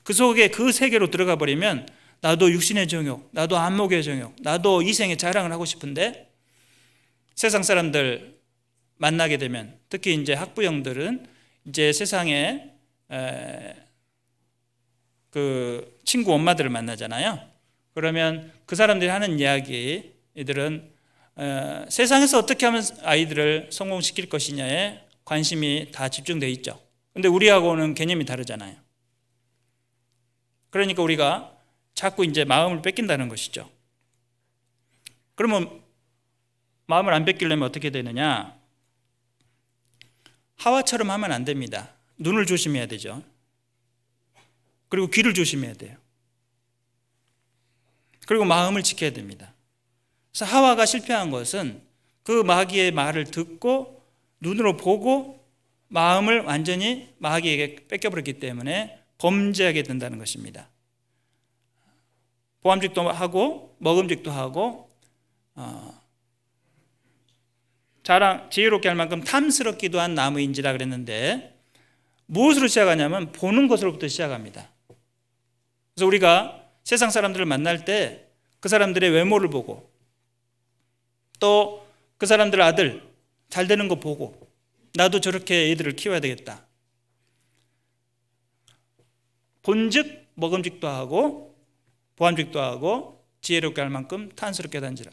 그 속에 그 세계로 들어가 버리면 나도 육신의 정욕, 나도 안목의 정욕, 나도 이생의 자랑을 하고 싶은데 세상 사람들 만나게 되면, 특히 이제 학부형들은 이제 세상에 그 친구 엄마들을 만나잖아요. 그러면 그 사람들이 하는 이야기, 이들은 세상에서 어떻게 하면 아이들을 성공시킬 것이냐에 관심이 다 집중되어 있죠. 근데 우리하고는 개념이 다르잖아요. 그러니까 우리가 자꾸 이제 마음을 뺏긴다는 것이죠. 그러면 마음을 안 뺏기려면 어떻게 되느냐? 하와처럼 하면 안 됩니다. 눈을 조심해야 되죠. 그리고 귀를 조심해야 돼요. 그리고 마음을 지켜야 됩니다. 그래서 하와가 실패한 것은 그 마귀의 말을 듣고 눈으로 보고 마음을 완전히 마귀에게 뺏겨버렸기 때문에 범죄하게 된다는 것입니다. 보암직도 하고 먹음직도 하고 지혜롭게 할 만큼 탐스럽기도 한 나무인지라 그랬는데 무엇으로 시작하냐면 보는 것으로부터 시작합니다. 그래서 우리가 세상 사람들을 만날 때 그 사람들의 외모를 보고 또 그 사람들 아들 잘 되는 거 보고 나도 저렇게 애들을 키워야 되겠다. 본즉 먹음직도 하고 보암직도 하고 지혜롭게 할 만큼 탐스럽게 단지라.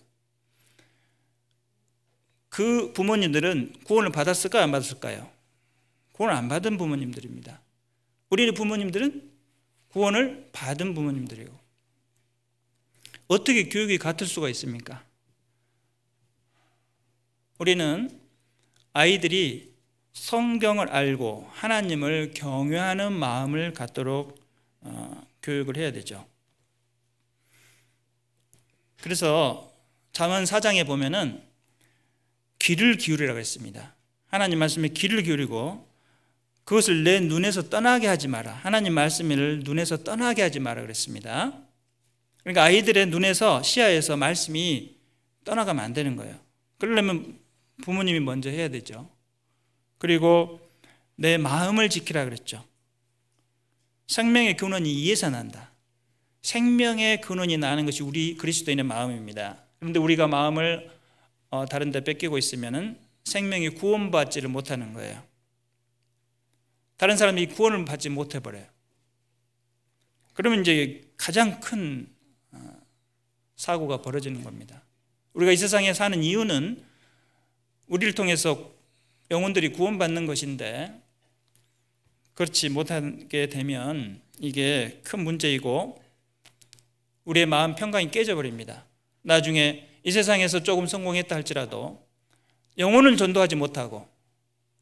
그 부모님들은 구원을 받았을까요? 안 받았을까요? 구원을 안 받은 부모님들입니다. 우리의 부모님들은 구원을 받은 부모님들이고 어떻게 교육이 같을 수가 있습니까? 우리는 아이들이 성경을 알고 하나님을 경외하는 마음을 갖도록 교육을 해야 되죠. 그래서 잠언 4장에 보면은 귀를 기울이라고 했습니다. 하나님 말씀에 귀를 기울이고 그것을 내 눈에서 떠나게 하지 마라. 하나님 말씀을 눈에서 떠나게 하지 마라 그랬습니다. 그러니까 아이들의 눈에서 시야에서 말씀이 떠나가면 안 되는 거예요. 그러려면 부모님이 먼저 해야 되죠. 그리고 내 마음을 지키라 그랬죠. 생명의 근원이 이에서 난다. 생명의 근원이 나는 것이 우리 그리스도인의 마음입니다. 그런데 우리가 마음을 다른 데 뺏기고 있으면 생명이 구원받지를 못하는 거예요. 다른 사람이 구원을 받지 못해버려요. 그러면 이제 가장 큰 사고가 벌어지는 겁니다. 우리가 이 세상에 사는 이유는 우리를 통해서 영혼들이 구원받는 것인데 그렇지 못하게 되면 이게 큰 문제이고 우리의 마음 평강이 깨져버립니다. 나중에 이 세상에서 조금 성공했다 할지라도 영혼을 전도하지 못하고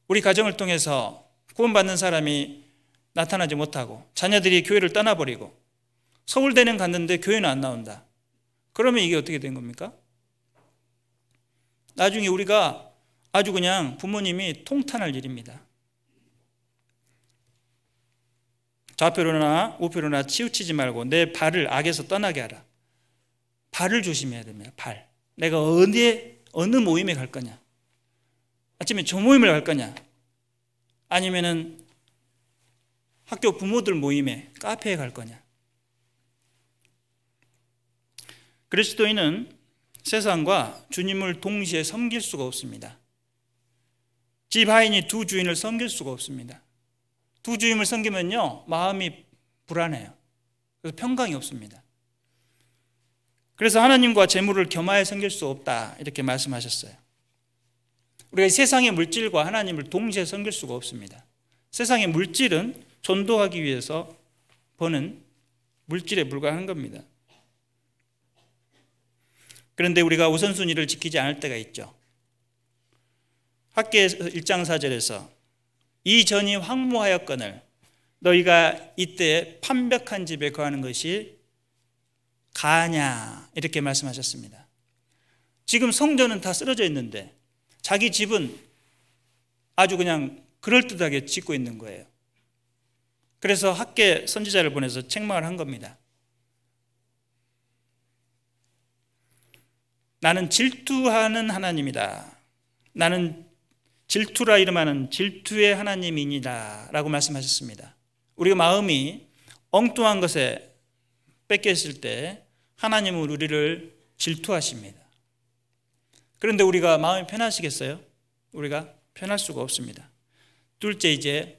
우리 가정을 통해서 구원받는 사람이 나타나지 못하고 자녀들이 교회를 떠나버리고 서울대는 갔는데 교회는 안 나온다. 그러면 이게 어떻게 된 겁니까? 나중에 우리가 아주 그냥 부모님이 통탄할 일입니다. 좌표로나 우표로나 치우치지 말고 내 발을 악에서 떠나게 하라. 발을 조심해야 됩니다. 발. 내가 어느 모임에 갈 거냐? 아침에 저 모임을 갈 거냐? 아니면은 학교 부모들 모임에 카페에 갈 거냐? 그리스도인은 세상과 주님을 동시에 섬길 수가 없습니다. 집 하인이 두 주인을 섬길 수가 없습니다. 두 주인을 섬기면요 마음이 불안해요. 그래서 평강이 없습니다. 그래서 하나님과 재물을 겸하여 섬길 수 없다 이렇게 말씀하셨어요. 우리가 세상의 물질과 하나님을 동시에 섬길 수가 없습니다. 세상의 물질은 전도하기 위해서 버는 물질에 불과한 겁니다. 그런데 우리가 우선순위를 지키지 않을 때가 있죠. 학계에서 1장 4절에서 이 전이 황무하였거늘 너희가 이때 판벽한 집에 거하는 것이 가냐 이렇게 말씀하셨습니다. 지금 성전은 다 쓰러져 있는데 자기 집은 아주 그냥 그럴듯하게 짓고 있는 거예요. 그래서 학계 선지자를 보내서 책망을 한 겁니다. 나는 질투하는 하나님이다. 나는 질투라 이름하는 질투의 하나님이니라 라고 말씀하셨습니다. 우리가 마음이 엉뚱한 것에 뺏겼을 때 하나님은 우리를 질투하십니다. 그런데 우리가 마음이 편하시겠어요? 우리가 편할 수가 없습니다. 둘째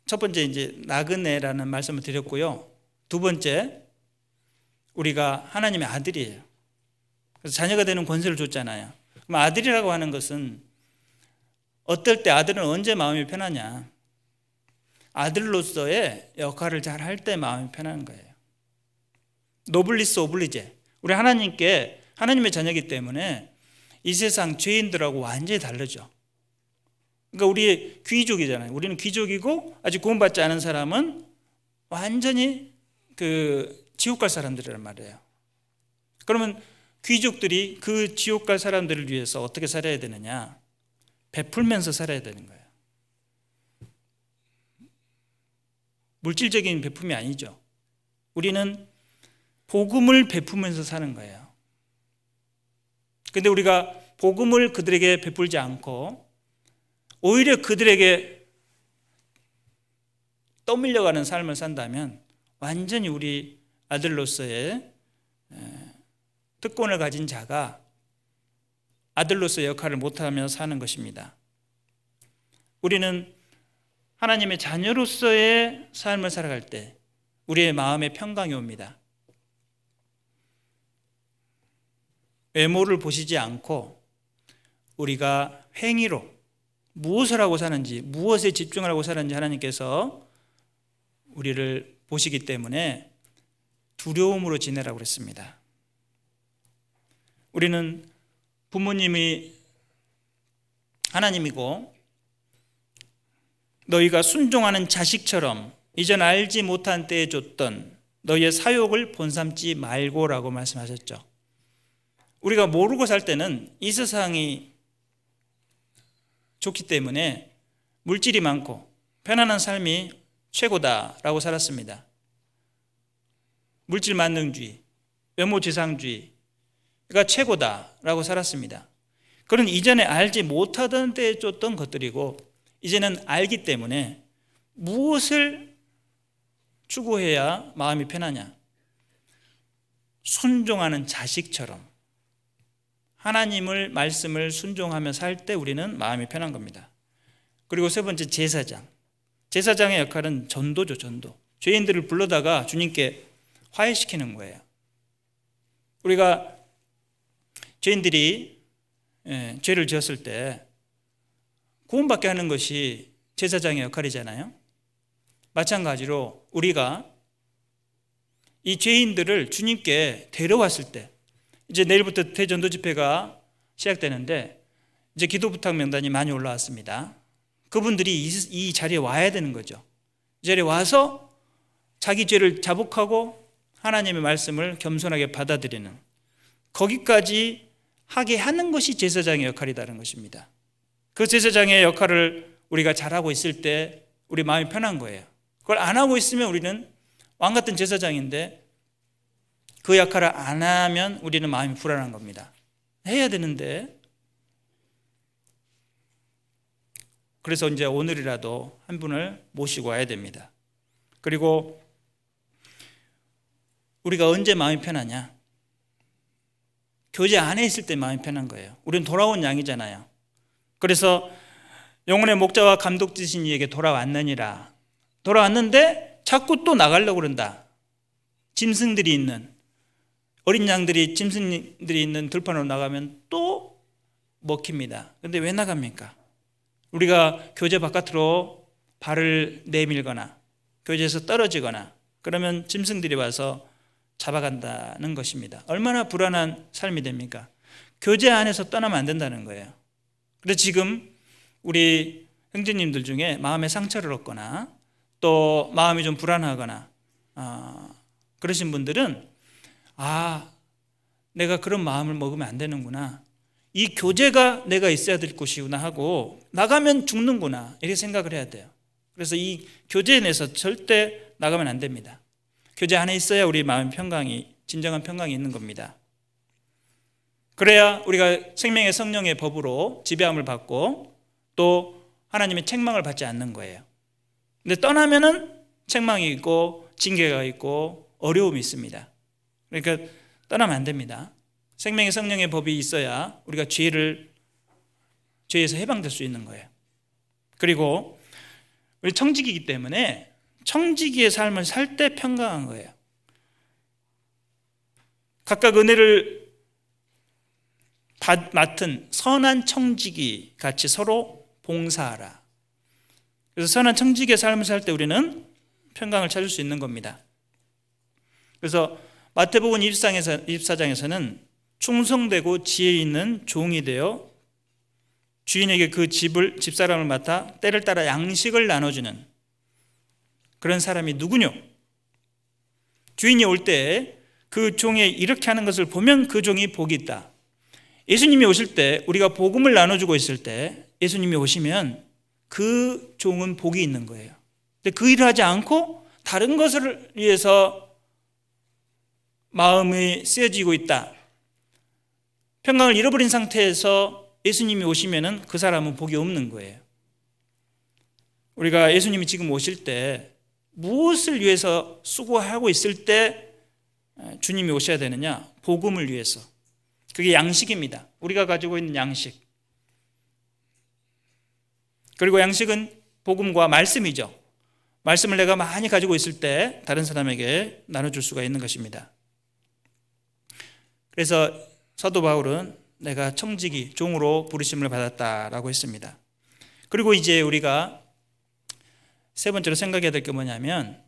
첫 번째 나그네라는 말씀을 드렸고요. 두 번째 우리가 하나님의 아들이에요. 그래서 자녀가 되는 권세를 줬잖아요. 그럼 아들이라고 하는 것은 어떨 때 아들은 언제 마음이 편하냐? 아들로서의 역할을 잘 할 때 마음이 편한 거예요. 노블리스 오블리제. 우리 하나님께 하나님의 자녀이기 때문에 이 세상 죄인들하고 완전히 다르죠. 그러니까 우리 귀족이잖아요. 우리는 귀족이고 아직 구원받지 않은 사람은 완전히 지옥 갈 사람들이란 말이에요. 그러면 귀족들이 그 지옥 갈 사람들을 위해서 어떻게 살아야 되느냐? 베풀면서 살아야 되는 거예요. 물질적인 베품이 아니죠. 우리는 복음을 베푸면서 사는 거예요. 근데 우리가 복음을 그들에게 베풀지 않고 오히려 그들에게 떠밀려가는 삶을 산다면 완전히 우리 아들로서의 특권을 가진 자가 아들로서의 역할을 못하며 사는 것입니다. 우리는 하나님의 자녀로서의 삶을 살아갈 때 우리의 마음에 평강이 옵니다. 외모를 보시지 않고 우리가 행위로 무엇을 하고 사는지, 무엇에 집중하고 사는지 하나님께서 우리를 보시기 때문에 두려움으로 지내라고 그랬습니다. 우리는 부모님이 하나님이고 너희가 순종하는 자식처럼 이전 알지 못한 때에 줬던 너희의 사욕을 본삼지 말고라고 말씀하셨죠. 우리가 모르고 살 때는 이 세상이 좋기 때문에 물질이 많고 편안한 삶이 최고다라고 살았습니다. 물질 만능주의, 외모지상주의가 최고다라고 살았습니다. 그런 이전에 알지 못하던 때에 줬던 것들이고 이제는 알기 때문에 무엇을 추구해야 마음이 편하냐? 순종하는 자식처럼 하나님을 말씀을 순종하며 살 때 우리는 마음이 편한 겁니다. 그리고 세 번째 제사장. 제사장의 역할은 전도죠, 전도. 죄인들을 불러다가 주님께 화해시키는 거예요. 우리가 죄인들이 죄를 지었을 때 구원받게 하는 것이 제사장의 역할이잖아요. 마찬가지로 우리가 이 죄인들을 주님께 데려왔을 때 이제 내일부터 대전도 집회가 시작되는데 이제 기도 부탁 명단이 많이 올라왔습니다. 그분들이 이 자리에 와야 되는 거죠. 이 자리에 와서 자기 죄를 자복하고 하나님의 말씀을 겸손하게 받아들이는 거기까지 하게 하는 것이 제사장의 역할이라는 것입니다. 그 제사장의 역할을 우리가 잘하고 있을 때 우리 마음이 편한 거예요. 그걸 안 하고 있으면 우리는 왕 같은 제사장인데 그 역할을 안 하면 우리는 마음이 불안한 겁니다. 해야 되는데. 그래서 이제 오늘이라도 한 분을 모시고 와야 됩니다. 그리고 우리가 언제 마음이 편하냐? 교제 안에 있을 때 마음이 편한 거예요. 우리는 돌아온 양이잖아요. 그래서 영혼의 목자와 감독지신 이에게 돌아왔느니라. 돌아왔는데 자꾸 또 나가려고 그런다. 짐승들이 있는, 어린 양들이 짐승들이 있는 들판으로 나가면 또 먹힙니다. 그런데 왜 나갑니까? 우리가 교제 바깥으로 발을 내밀거나 교제에서 떨어지거나 그러면 짐승들이 와서 잡아간다는 것입니다. 얼마나 불안한 삶이 됩니까? 교제 안에서 떠나면 안 된다는 거예요. 그래서 지금 우리 형제님들 중에 마음에 상처를 얻거나 또 마음이 좀 불안하거나 그러신 분들은 내가 그런 마음을 먹으면 안 되는구나. 이 교제가 내가 있어야 될 곳이구나 하고 나가면 죽는구나 이렇게 생각을 해야 돼요. 그래서 이 교제 내에서 절대 나가면 안 됩니다. 교제 안에 있어야 우리 마음 평강이, 진정한 평강이 있는 겁니다. 그래야 우리가 생명의 성령의 법으로 지배함을 받고 또 하나님의 책망을 받지 않는 거예요. 근데 떠나면은 책망이 있고 징계가 있고 어려움이 있습니다. 그러니까 떠나면 안 됩니다. 생명의 성령의 법이 있어야 우리가 죄에서 해방될 수 있는 거예요. 그리고 우리 청지기이기 때문에 청지기의 삶을 살 때 평강한 거예요. 각각 은혜를 맡은 선한 청지기 같이 서로 봉사하라. 그래서 선한 청지기의 삶을 살 때 우리는 평강을 찾을 수 있는 겁니다. 그래서 마태복음 24장에서는 충성되고 지혜 있는 종이 되어 주인에게 그 집사람을 맡아 때를 따라 양식을 나눠주는 그런 사람이 누구뇨? 주인이 올 때 그 종이 이렇게 하는 것을 보면 그 종이 복이 있다. 예수님이 오실 때, 우리가 복음을 나눠주고 있을 때 예수님이 오시면 그 종은 복이 있는 거예요. 근데 그 일을 하지 않고 다른 것을 위해서 마음이 쓰여지고 있다. 평강을 잃어버린 상태에서 예수님이 오시면 그 사람은 복이 없는 거예요. 우리가 예수님이 지금 오실 때 무엇을 위해서 수고하고 있을 때 주님이 오셔야 되느냐? 복음을 위해서. 그게 양식입니다. 우리가 가지고 있는 양식. 그리고 양식은 복음과 말씀이죠. 말씀을 내가 많이 가지고 있을 때 다른 사람에게 나눠줄 수가 있는 것입니다. 그래서 사도 바울은 내가 청지기, 종으로 부르심을 받았다라고 했습니다. 그리고 이제 우리가 세 번째로 생각해야 될 게 뭐냐면,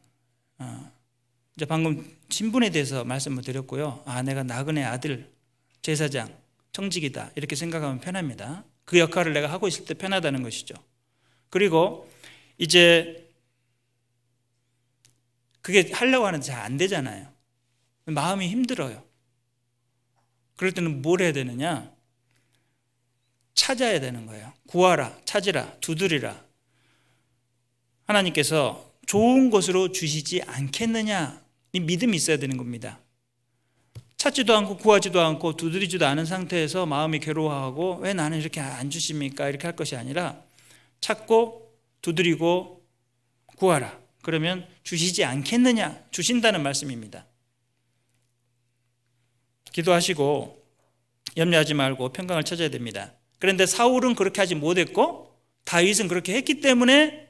이제 방금 신분에 대해서 말씀을 드렸고요. 내가 나그네 아들, 제사장, 청지기다 이렇게 생각하면 편합니다. 그 역할을 내가 하고 있을 때 편하다는 것이죠. 그리고 이제 그게 하려고 하는데 잘 안 되잖아요. 마음이 힘들어요. 그럴 때는 뭘 해야 되느냐? 찾아야 되는 거예요. 구하라, 찾으라, 두드리라. 하나님께서 좋은 것으로 주시지 않겠느냐? 이 믿음이 있어야 되는 겁니다. 찾지도 않고 구하지도 않고 두드리지도 않은 상태에서 마음이 괴로워하고 왜 나는 이렇게 안 주십니까? 이렇게 할 것이 아니라 찾고 두드리고 구하라. 그러면 주시지 않겠느냐? 주신다는 말씀입니다. 기도하시고 염려하지 말고 평강을 찾아야 됩니다. 그런데 사울은 그렇게 하지 못했고 다윗은 그렇게 했기 때문에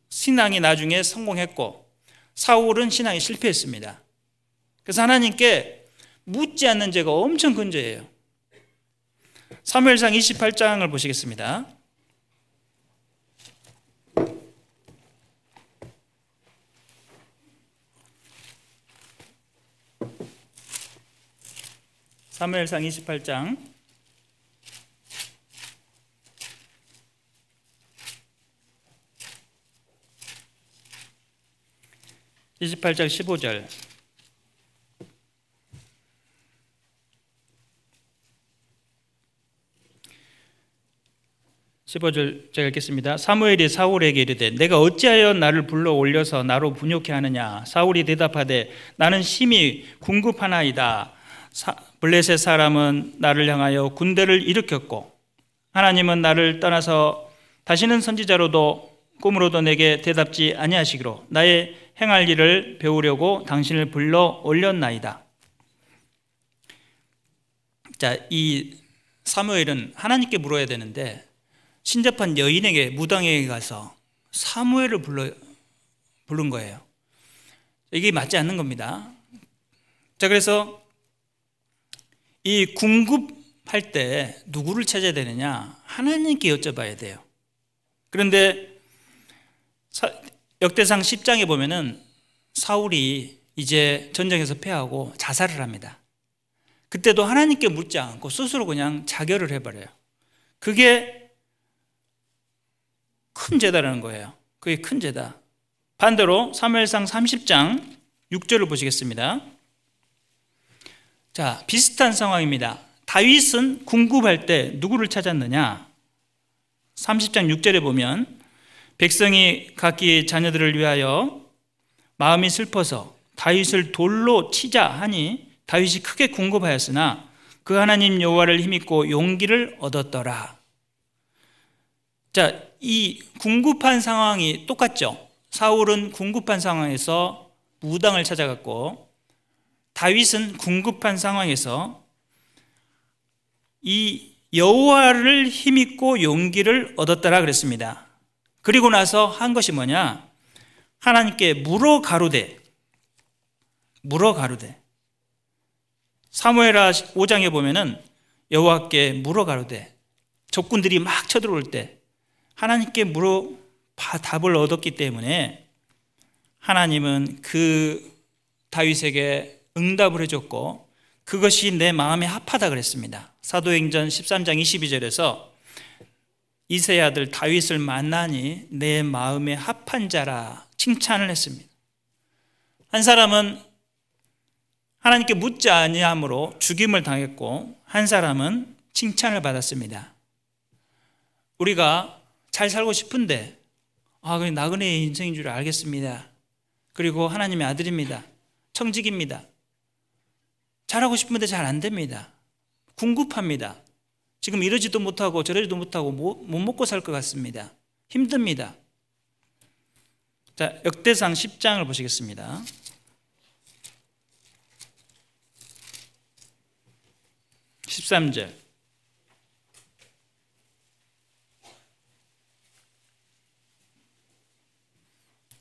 신앙이 나중에 성공했고 사울은 신앙이 실패했습니다. 그래서 하나님께 묻지 않는 죄가 엄청 큰 죄예요. 사무엘상 28장을 보시겠습니다. 사무엘상 28장 15절. 15절 제가 읽겠습니다. 사무엘이 사울에게 이르되 내가 어찌하여 나를 불러 올려서 나로 분욕케 하느냐? 사울이 대답하되 나는 심히 궁급하나이다. 블레셋 사람은 나를 향하여 군대를 일으켰고 하나님은 나를 떠나서 다시는 선지자로도 꿈으로도 내게 대답지 아니하시기로 나의 행할 일을 배우려고 당신을 불러 올렸나이다. 자, 이 사무엘은 하나님께 물어야 되는데 신접한 여인에게 무당에게 가서 사무엘을 부른 거예요. 이게 맞지 않는 겁니다. 자, 그래서 이 궁급할 때 누구를 찾아야 되느냐? 하나님께 여쭤봐야 돼요. 그런데 역대상 10장에 보면은 사울이 이제 전쟁에서 패하고 자살을 합니다. 그때도 하나님께 묻지 않고 스스로 그냥 자결을 해버려요. 그게 큰 죄다라는 거예요. 그게 큰 죄다. 반대로 사무엘상 30장 6절을 보시겠습니다. 자, 비슷한 상황입니다. 다윗은 궁급할 때 누구를 찾았느냐? 30장 6절에 보면 백성이 각기 자녀들을 위하여 마음이 슬퍼서 다윗을 돌로 치자 하니 다윗이 크게 궁급하였으나 그 하나님 여호와를 힘입고 용기를 얻었더라. 자, 이 궁급한 상황이 똑같죠. 사울은 궁급한 상황에서 무당을 찾아갔고 다윗은 궁급한 상황에서 이 여호와를 힘입고 용기를 얻었더라 그랬습니다. 그리고 나서 한 것이 뭐냐? 하나님께 물어 가로되 사무엘하 5장에 보면은 여호와께 물어가로되, 적군들이 막 쳐들어올 때 하나님께 물어 답을 얻었기 때문에 하나님은 그 다윗에게 응답을 해줬고 그것이 내 마음에 합하다 그랬습니다. 사도행전 13장 22절에서 이새의 아들 다윗을 만나니 내 마음에 합한 자라 칭찬을 했습니다. 한 사람은 하나님께 묻지 아니함으로 죽임을 당했고 한 사람은 칭찬을 받았습니다. 우리가 잘 살고 싶은데 그게 나그네의 인생인 줄 알겠습니다. 그리고 하나님의 아들입니다. 청직입니다. 잘하고 싶은데 잘 안 됩니다. 궁급합니다. 지금 이러지도 못하고 저러지도 못하고 못 먹고 살 것 같습니다. 힘듭니다. 자, 역대상 10장을 보시겠습니다. 13절.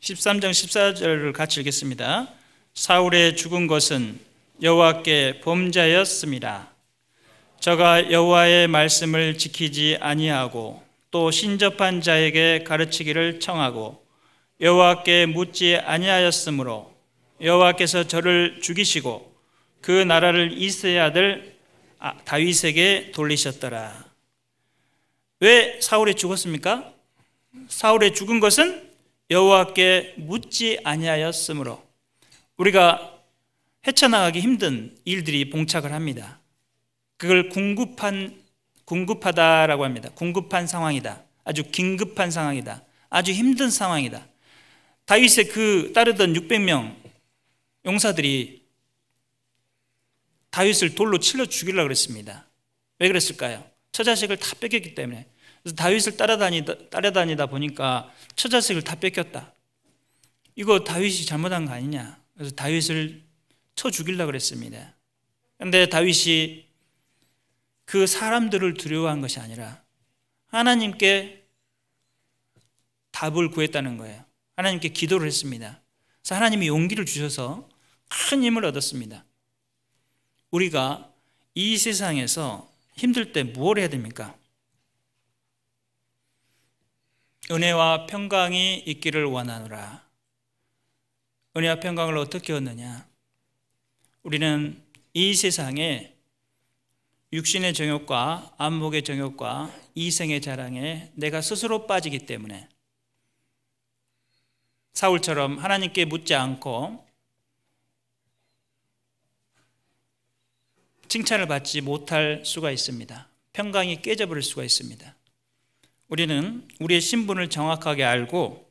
13장 14절을 같이 읽겠습니다. 사울의 죽은 것은 여호와께 범죄였습니다. 저가 여호와의 말씀을 지키지 아니하고 또 신접한 자에게 가르치기를 청하고 여호와께 묻지 아니하였으므로 여호와께서 저를 죽이시고 그 나라를 이새의 아들 다윗에게 돌리셨더라. 왜 사울이 죽었습니까? 사울의 죽은 것은 여호와께 묻지 아니하였으므로. 우리가 헤쳐나가기 힘든 일들이 봉착을 합니다. 그걸 궁급하다라고 합니다. 궁급한 상황이다. 아주 긴급한 상황이다. 아주 힘든 상황이다. 다윗의 그 따르던 600명 용사들이 다윗을 돌로 칠러 죽이려고 그랬습니다. 왜 그랬을까요? 처자식을 다 뺏겼기 때문에. 그래서 다윗을 따라다니다 보니까 처자식을 다 뺏겼다. 이거 다윗이 잘못한 거 아니냐. 그래서 다윗을 쳐 죽이려고 그랬습니다. 그런데 다윗이 그 사람들을 두려워한 것이 아니라 하나님께 답을 구했다는 거예요. 하나님께 기도를 했습니다. 그래서 하나님이 용기를 주셔서 큰 힘을 얻었습니다. 우리가 이 세상에서 힘들 때 무엇을 해야 됩니까? 은혜와 평강이 있기를 원하노라. 은혜와 평강을 어떻게 얻느냐? 우리는 이 세상에 육신의 정욕과 안목의 정욕과 이생의 자랑에 내가 스스로 빠지기 때문에 사울처럼 하나님께 묻지 않고 칭찬을 받지 못할 수가 있습니다. 평강이 깨져버릴 수가 있습니다. 우리는 우리의 신분을 정확하게 알고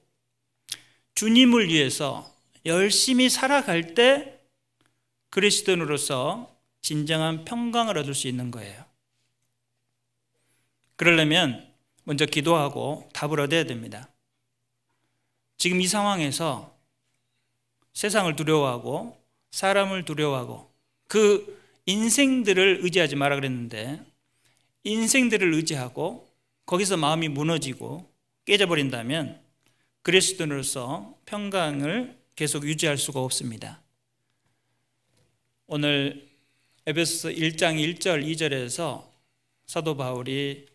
주님을 위해서 열심히 살아갈 때 그리스도인으로서 진정한 평강을 얻을 수 있는 거예요. 그러려면 먼저 기도하고 답을 얻어야 됩니다. 지금 이 상황에서 세상을 두려워하고 사람을 두려워하고 그 인생들을 의지하지 마라 그랬는데 인생들을 의지하고 거기서 마음이 무너지고 깨져버린다면 그리스도인으로서 평강을 계속 유지할 수가 없습니다. 오늘 에베소서 1장 1절 2절에서 사도 바울이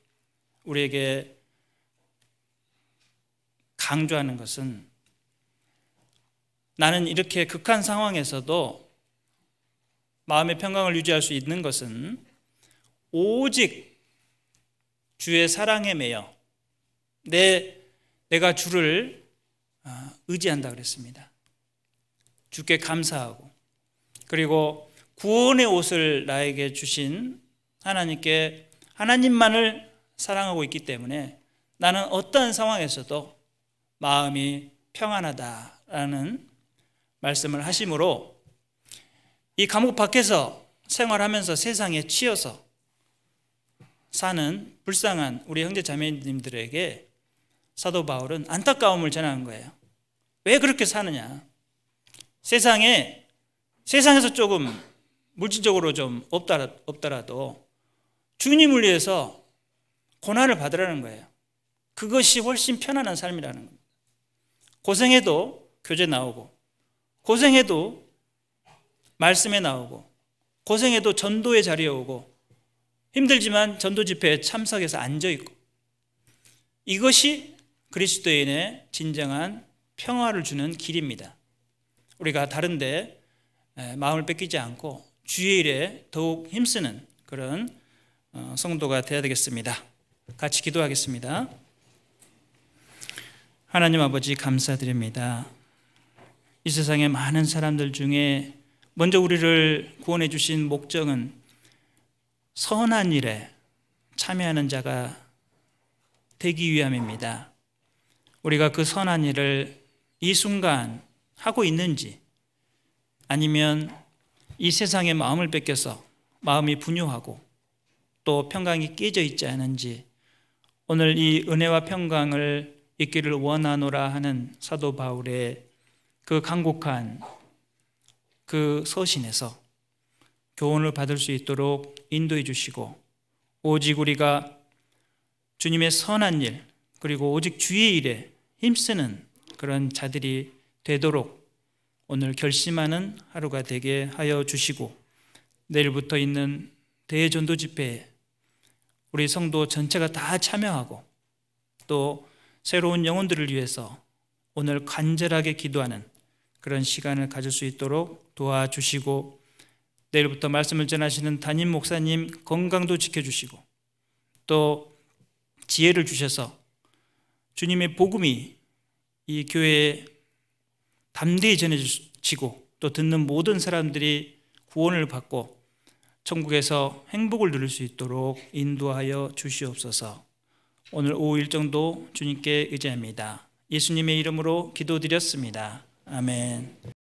우리에게 강조하는 것은 나는 이렇게 극한 상황에서도 마음의 평강을 유지할 수 있는 것은 오직 주의 사랑에 매여 내가 주를 의지한다 그랬습니다. 주께 감사하고 그리고 구원의 옷을 나에게 주신 하나님께 하나님만을 사랑하고 있기 때문에 나는 어떠한 상황에서도 마음이 평안하다라는 말씀을 하심으로 이 감옥 밖에서 생활하면서 세상에 치여서 사는 불쌍한 우리 형제 자매님들에게 사도 바울은 안타까움을 전하는 거예요. 왜 그렇게 사느냐? 세상에서 조금 물질적으로 좀 없더라도 주님을 위해서 고난을 받으라는 거예요. 그것이 훨씬 편안한 삶이라는 겁니다. 고생해도 교제 나오고 고생해도 말씀에 나오고 고생해도 전도의 자리에 오고 힘들지만 전도 집회에 참석해서 앉아있고, 이것이 그리스도인의 진정한 평화를 주는 길입니다. 우리가 다른데 마음을 뺏기지 않고 주의 일에 더욱 힘쓰는 그런 성도가 되어야 되겠습니다. 같이 기도하겠습니다. 하나님 아버지, 감사드립니다. 이 세상의 많은 사람들 중에 먼저 우리를 구원해 주신 목적은 선한 일에 참여하는 자가 되기 위함입니다. 우리가 그 선한 일을 이 순간 하고 있는지, 아니면 이 세상의 마음을 뺏겨서 마음이 분유하고 또 평강이 깨져 있지 않은지, 오늘 이 은혜와 평강을 있기를 원하노라 하는 사도 바울의 그 간곡한 그 서신에서 교훈을 받을 수 있도록 인도해 주시고, 오직 우리가 주님의 선한 일, 그리고 오직 주의 일에 힘쓰는 그런 자들이 되도록 오늘 결심하는 하루가 되게 하여 주시고, 내일부터 있는 대전도 집회에 우리 성도 전체가 다 참여하고 또 새로운 영혼들을 위해서 오늘 간절하게 기도하는 그런 시간을 가질 수 있도록 도와주시고, 내일부터 말씀을 전하시는 담임 목사님 건강도 지켜주시고 또 지혜를 주셔서 주님의 복음이 이 교회에 담대히 전해지고 또 듣는 모든 사람들이 구원을 받고 천국에서 행복을 누릴 수 있도록 인도하여 주시옵소서. 오늘 오후 일정도 주님께 의지합니다. 예수님의 이름으로 기도드렸습니다. 아멘.